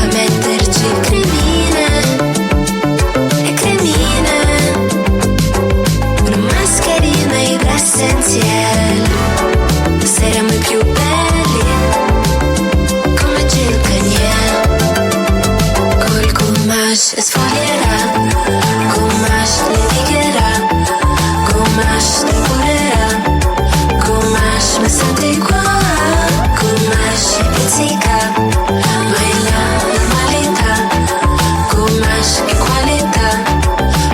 Speaker 4: A metterci cremine, e cremine. más esfoliera, con más le diguera, con más te purera, con más me sento igual, con más pizzica, baila normalita, con más che qualità,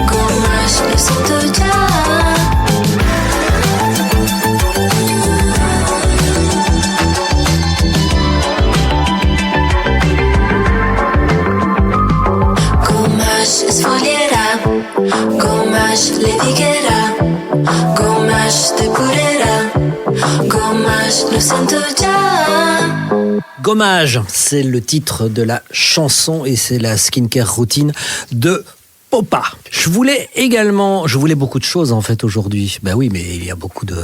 Speaker 4: con más lo sento già. Esfoliera, gommage le dighera, gommage te purera, gommage lo sento già.
Speaker 2: Gommage, c'est le titre de la chanson et c'est la skincare routine de Popa. Je voulais beaucoup de choses en fait aujourd'hui. Ben oui, mais il y a beaucoup de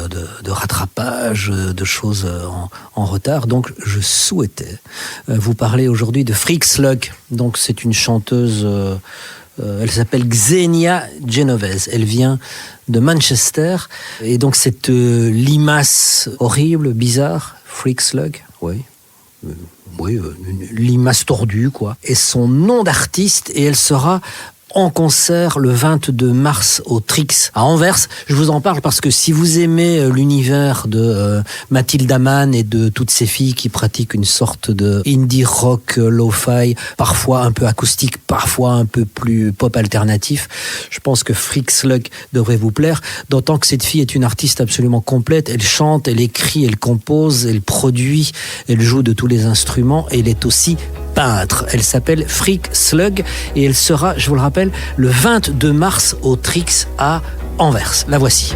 Speaker 2: rattrapages, de choses en retard. Donc je souhaitais vous parler aujourd'hui de Freak Slug. Donc c'est une chanteuse, elle s'appelle Xenia Genovese. Elle vient de Manchester. Et donc cette limace horrible, bizarre, Freak Slug, oui. Une limace tordue, quoi. Et son nom d'artiste, et elle sera en concert le 22 mars au Trix à Anvers. Je vous en parle parce que si vous aimez l'univers de Mathilda Mann et de toutes ces filles qui pratiquent une sorte de indie rock lo-fi, parfois un peu acoustique, parfois un peu plus pop alternatif, je pense que Freak Slug devrait vous plaire, d'autant que cette fille est une artiste absolument complète. Elle chante, elle écrit, elle compose, elle produit, elle joue de tous les instruments et elle est aussi peintre. Elle s'appelle Freak Slug et elle sera, je vous le rappelle, le 22 mars au Trix à Anvers. La voici.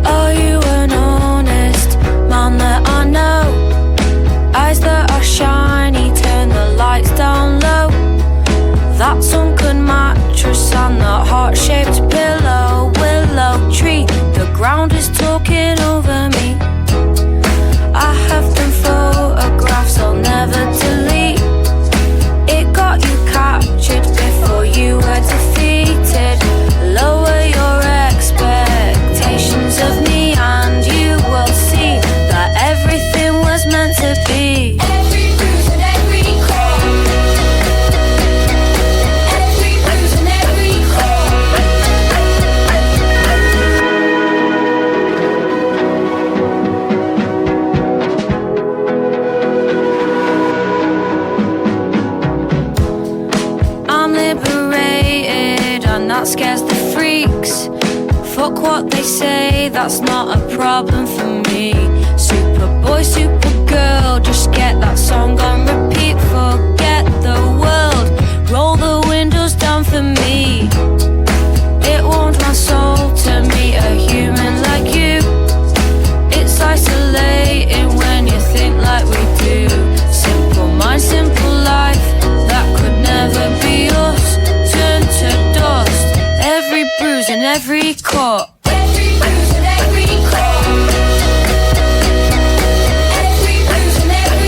Speaker 6: Are you an honest man that I know? Eyes that are shiny, turn the lights down low. That sunken mattress and that heart-shaped pillow, willow tree, the ground is talking over me. I have them photographs I'll never delete. It got you captured before you were defeated. Lower your expectations of me and you will see that everything was meant to be.
Speaker 3: Every bruise and every crack, every bruise and every
Speaker 6: I'm liberated and that scares the freaks. Fuck what they say, that's not a problem for me. Superboy, Supergirl, just get that song on repeat. Forget the world, roll the windows down for me. It warmed my soul to meet a human like you. It's isolating when you think like we do. Simple mind, simple life, that could never be us. Turn to dust, every bruise and every cut.
Speaker 3: every bruise and every crack, every bruise and every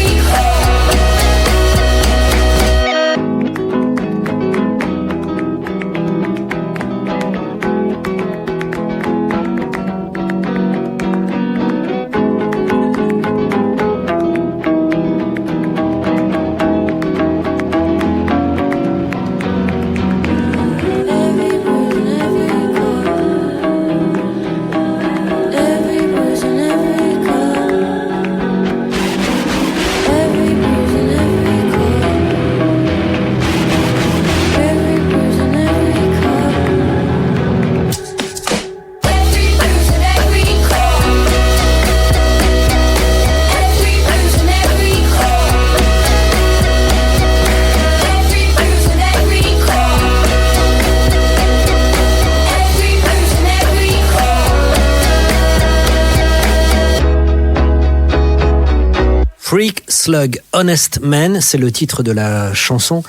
Speaker 2: Freak Slug, Honest Man, c'est le titre de la chanson.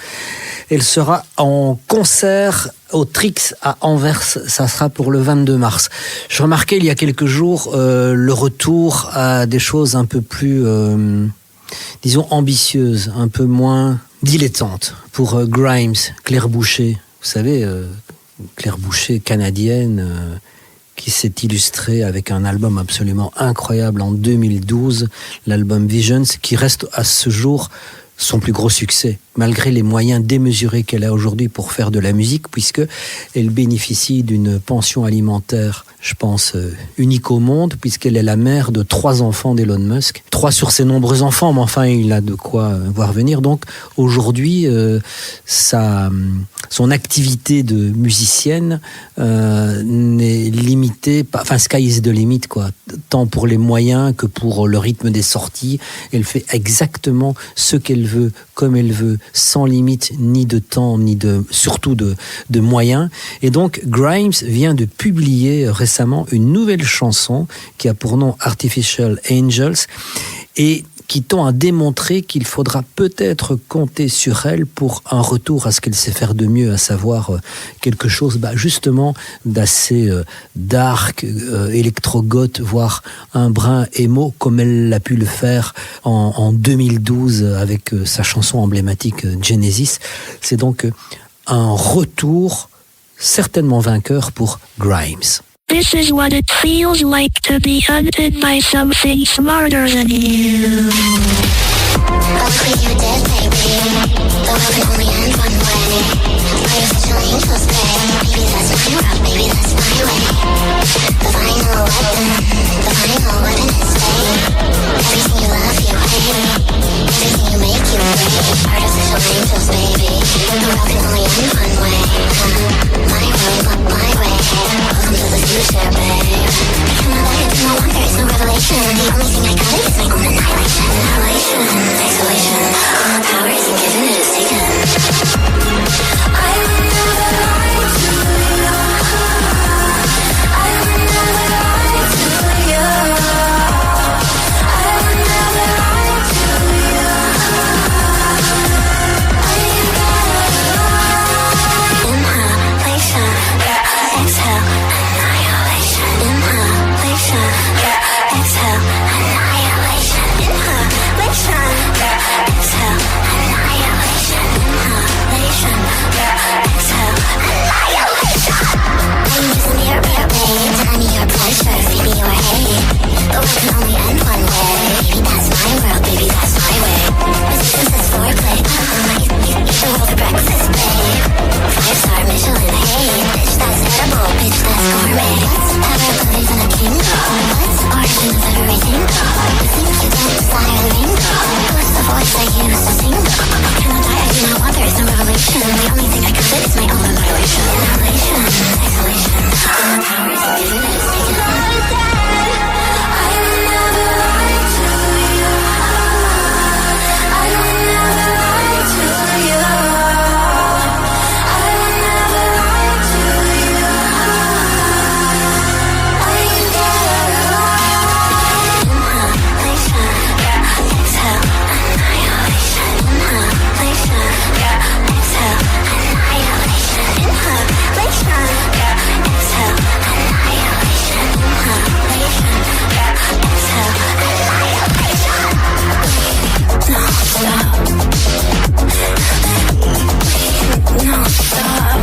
Speaker 2: Elle sera en concert au Trix à Anvers, ça sera pour le 22 mars. Je remarquais il y a quelques jours le retour à des choses un peu plus, disons, ambitieuses, un peu moins dilettantes. Pour Grimes, Claire Boucher, vous savez, Claire Boucher canadienne, qui s'est illustré avec un album absolument incroyable en 2012, l'album Visions, qui reste à ce jour son plus gros succès, malgré les moyens démesurés qu'elle a aujourd'hui pour faire de la musique, puisque elle bénéficie d'une pension alimentaire, je pense, unique au monde, puisqu'elle est la mère de 3 enfants d'Elon Musk. 3 sur ses nombreux enfants, mais enfin, il a de quoi voir venir. Donc, aujourd'hui, son activité de musicienne n'est limitée, enfin, sky is the limit, quoi. Tant pour les moyens que pour le rythme des sorties. Elle fait exactement ce qu'elle veut, comme elle veut, sans limite ni de temps, ni surtout de moyens. Et donc, Grimes vient de publier récemment une nouvelle chanson qui a pour nom Artificial Angels et qui tend à démontrer qu'il faudra peut-être compter sur elle pour un retour à ce qu'elle sait faire de mieux, à savoir quelque chose justement d'assez dark, électro-goth, voire un brin émo, comme elle l'a pu le faire en 2012 avec sa chanson emblématique Genesis. C'est donc un retour certainement vainqueur pour Grimes.
Speaker 7: This is what it feels like to be hunted by something smarter than you.
Speaker 8: Luckily you're dead, baby. The world can only end one way. Artificial angels play. Maybe that's my route, maybe that's my way. The final weapon is fate. Everything you love, you hate. Everything you make, you break. Artificial angels, baby. The world can only end one way. My road, my way. Welcome to the future, babe. I cannot let it no longer, it's no revelation. The only thing I got is my own annihilation. Isolation. All the power isn't given, it is taken. I will never lie to you. I will never lie to you. I will never lie to you. Inhalation, exhale, annihilation. Inhalation, exhale, annihilation. Inhalation, exhale, annihilation. Inhalation, exhale, annihilation. I'm using your pain, tiny your pleasure, feeding your hate. The world can only end one way. Baby, that's my world, baby, that's my way. Resistance is foreplay. Eat the world for breakfast, babe. 5-star Michelin, hey, bitch, that's edible, bitch, that's gourmet. Let's have our believe in a kingdom. Let's origin of everything. You think you don't desire the bingo. Who's the voice I use to sing? I cannot die, I do not want, there is no revelation. The only thing I covet is my own annihilation. Annihilation, isolation. All the power is given, it is taken. I will never lie to you. I will never lie to you. I will never lie to you. I will never lie. Inhalation, exhale, annihilation. Inhalation, exhale, annihilation. Inhalation, exhale, annihilation. Inhalation, exhale, annihilation. No, stop. No, stop.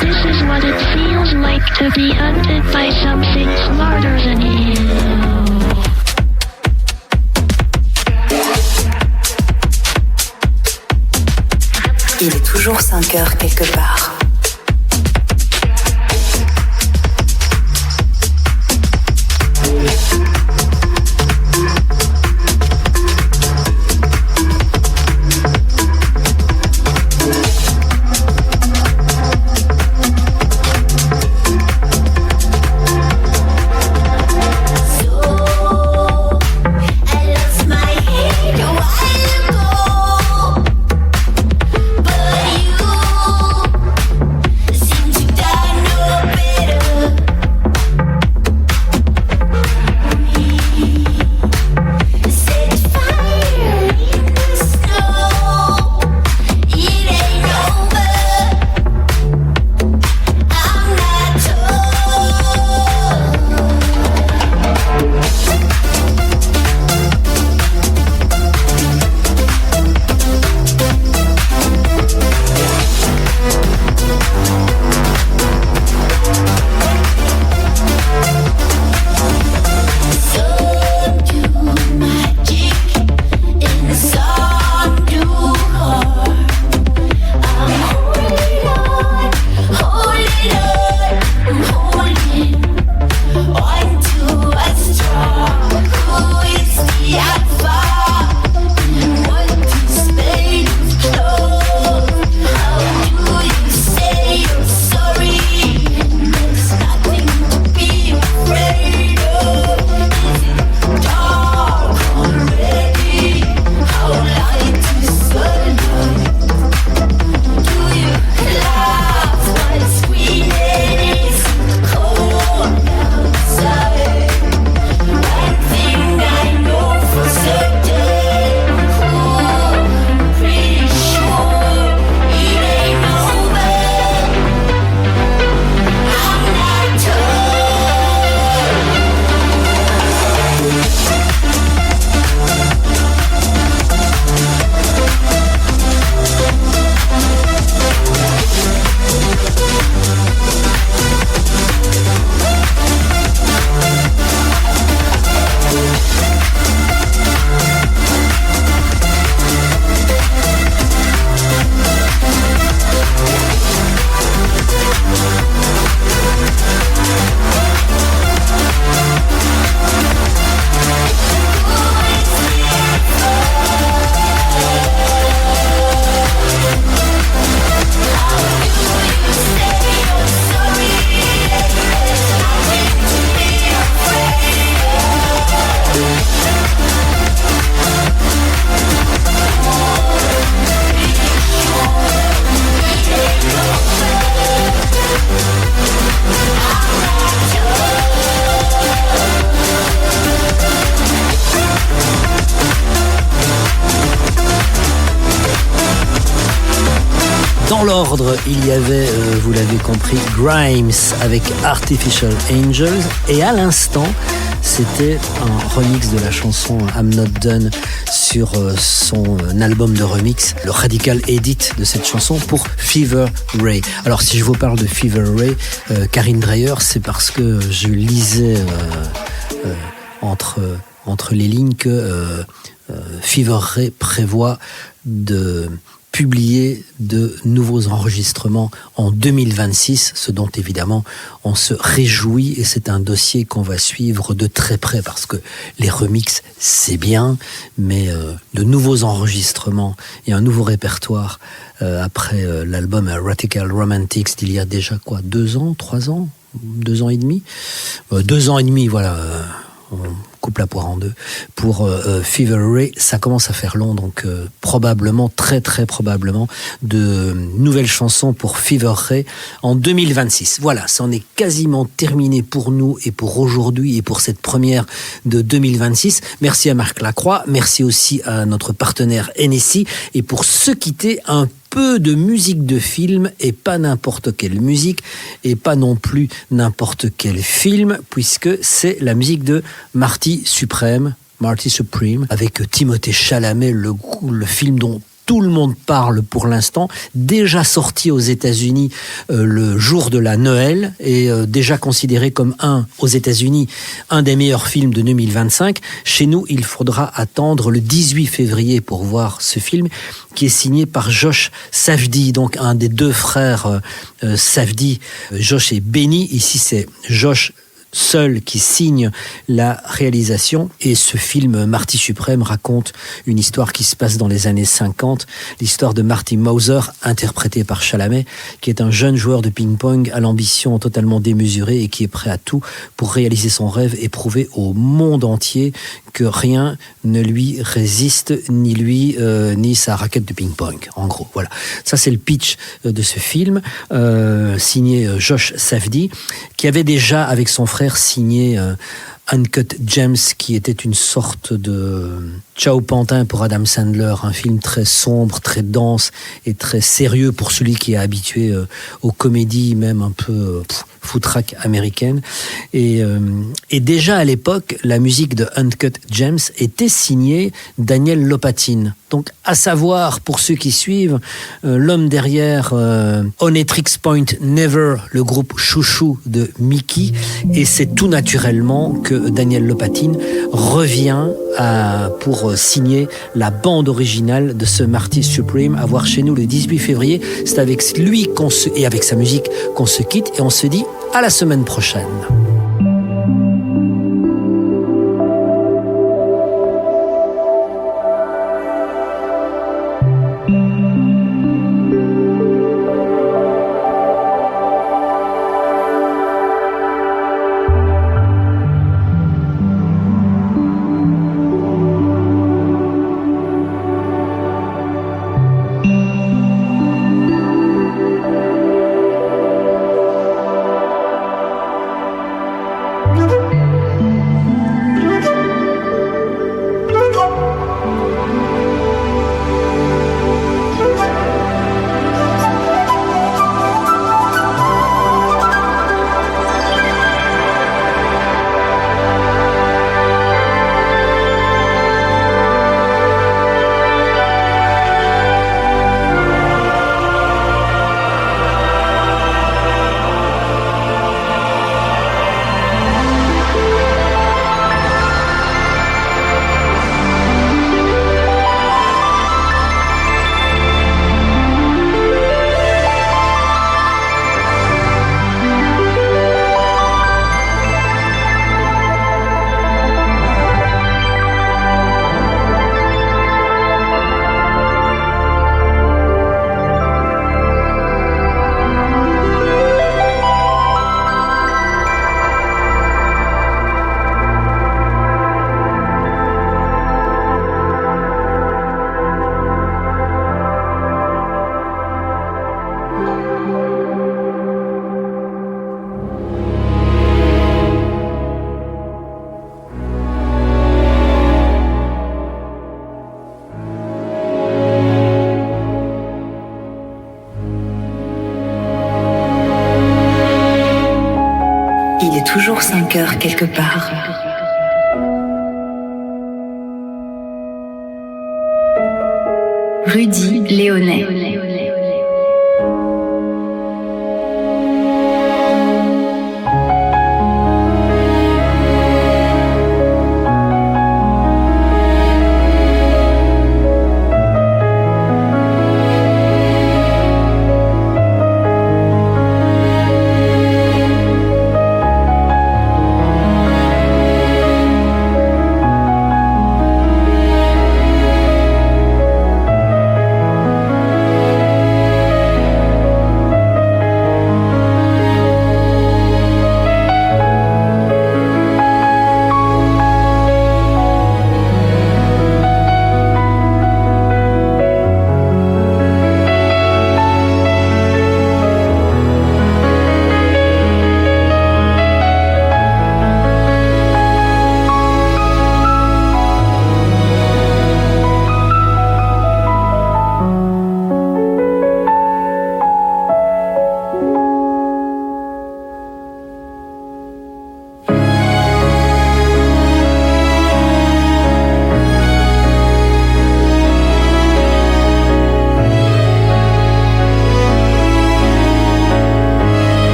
Speaker 7: This is what it feels like to be hunted by something smarter than you.
Speaker 1: Il est toujours 5 heures quelque part.
Speaker 8: But you
Speaker 2: Dans l'ordre, il y avait, vous l'avez compris, Grimes avec Artificial Angels. Et à l'instant, c'était un remix de la chanson I'm Not Done sur son album de remix, le Radical Edit de cette chanson pour Fever Ray. Alors si je vous parle de Fever Ray, Karine Dreyer, c'est parce que je lisais entre les lignes que Fever Ray prévoit de publier de nouveaux enregistrements en 2026, ce dont évidemment on se réjouit, et c'est un dossier qu'on va suivre de très près parce que les remixes c'est bien, mais de nouveaux enregistrements et un nouveau répertoire après l'album Radical Romantics d'il y a déjà 2 ans, 3 ans, 2 ans et demi, 2 ans et demi, voilà. On coupe la poire en deux. Pour Fever Ray, ça commence à faire long, donc probablement, très très probablement, de nouvelles chansons pour Fever Ray en 2026. Voilà, ça en est quasiment terminé pour nous et pour aujourd'hui et pour cette première de 2026. Merci à Marc Lacroix, merci aussi à notre partenaire NSI, et pour se quitter, un peu de musique de film, et pas n'importe quelle musique, et pas non plus n'importe quel film, puisque c'est la musique de Marty Supreme, avec Timothée Chalamet, le film dont tout le monde parle pour l'instant, déjà sorti aux États-Unis le jour de la Noël, et déjà considéré comme aux États-Unis, un des meilleurs films de 2025. Chez nous, il faudra attendre le 18 février pour voir ce film, qui est signé par Josh Safdie, donc un des 2 frères Safdie. Josh est béni, ici c'est Josh seul qui signe la réalisation. Et ce film Marty Supreme raconte une histoire qui se passe dans les années 50, l'histoire de Marty Mauser, interprété par Chalamet, qui est un jeune joueur de ping-pong à l'ambition totalement démesurée et qui est prêt à tout pour réaliser son rêve et prouver au monde entier que rien ne lui résiste, ni lui, ni sa raquette de ping-pong, en gros. Voilà. Ça, c'est le pitch de ce film, signé Josh Safdie, qui avait déjà, avec son frère, signé Uncut Gems, qui était une sorte de Ciao Pantin pour Adam Sandler, un film très sombre, très dense et très sérieux pour celui qui est habitué aux comédies, même un peu foutraque américaine. Et déjà à l'époque, la musique de Uncut Gems était signée Daniel Lopatin. Donc, à savoir, pour ceux qui suivent, l'homme derrière On a Tricks Point Never, le groupe chouchou de Mickey, et c'est tout naturellement que Daniel Lopatin revient pour signer la bande originale de ce Marty Supreme, à voir chez nous le 18 février. C'est avec lui et avec sa musique qu'on se quitte, et on se dit à la semaine prochaine.
Speaker 1: toujours 5 heures quelque part. Rudy Léonet.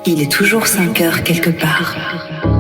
Speaker 1: Il est toujours 5 heures quelque part.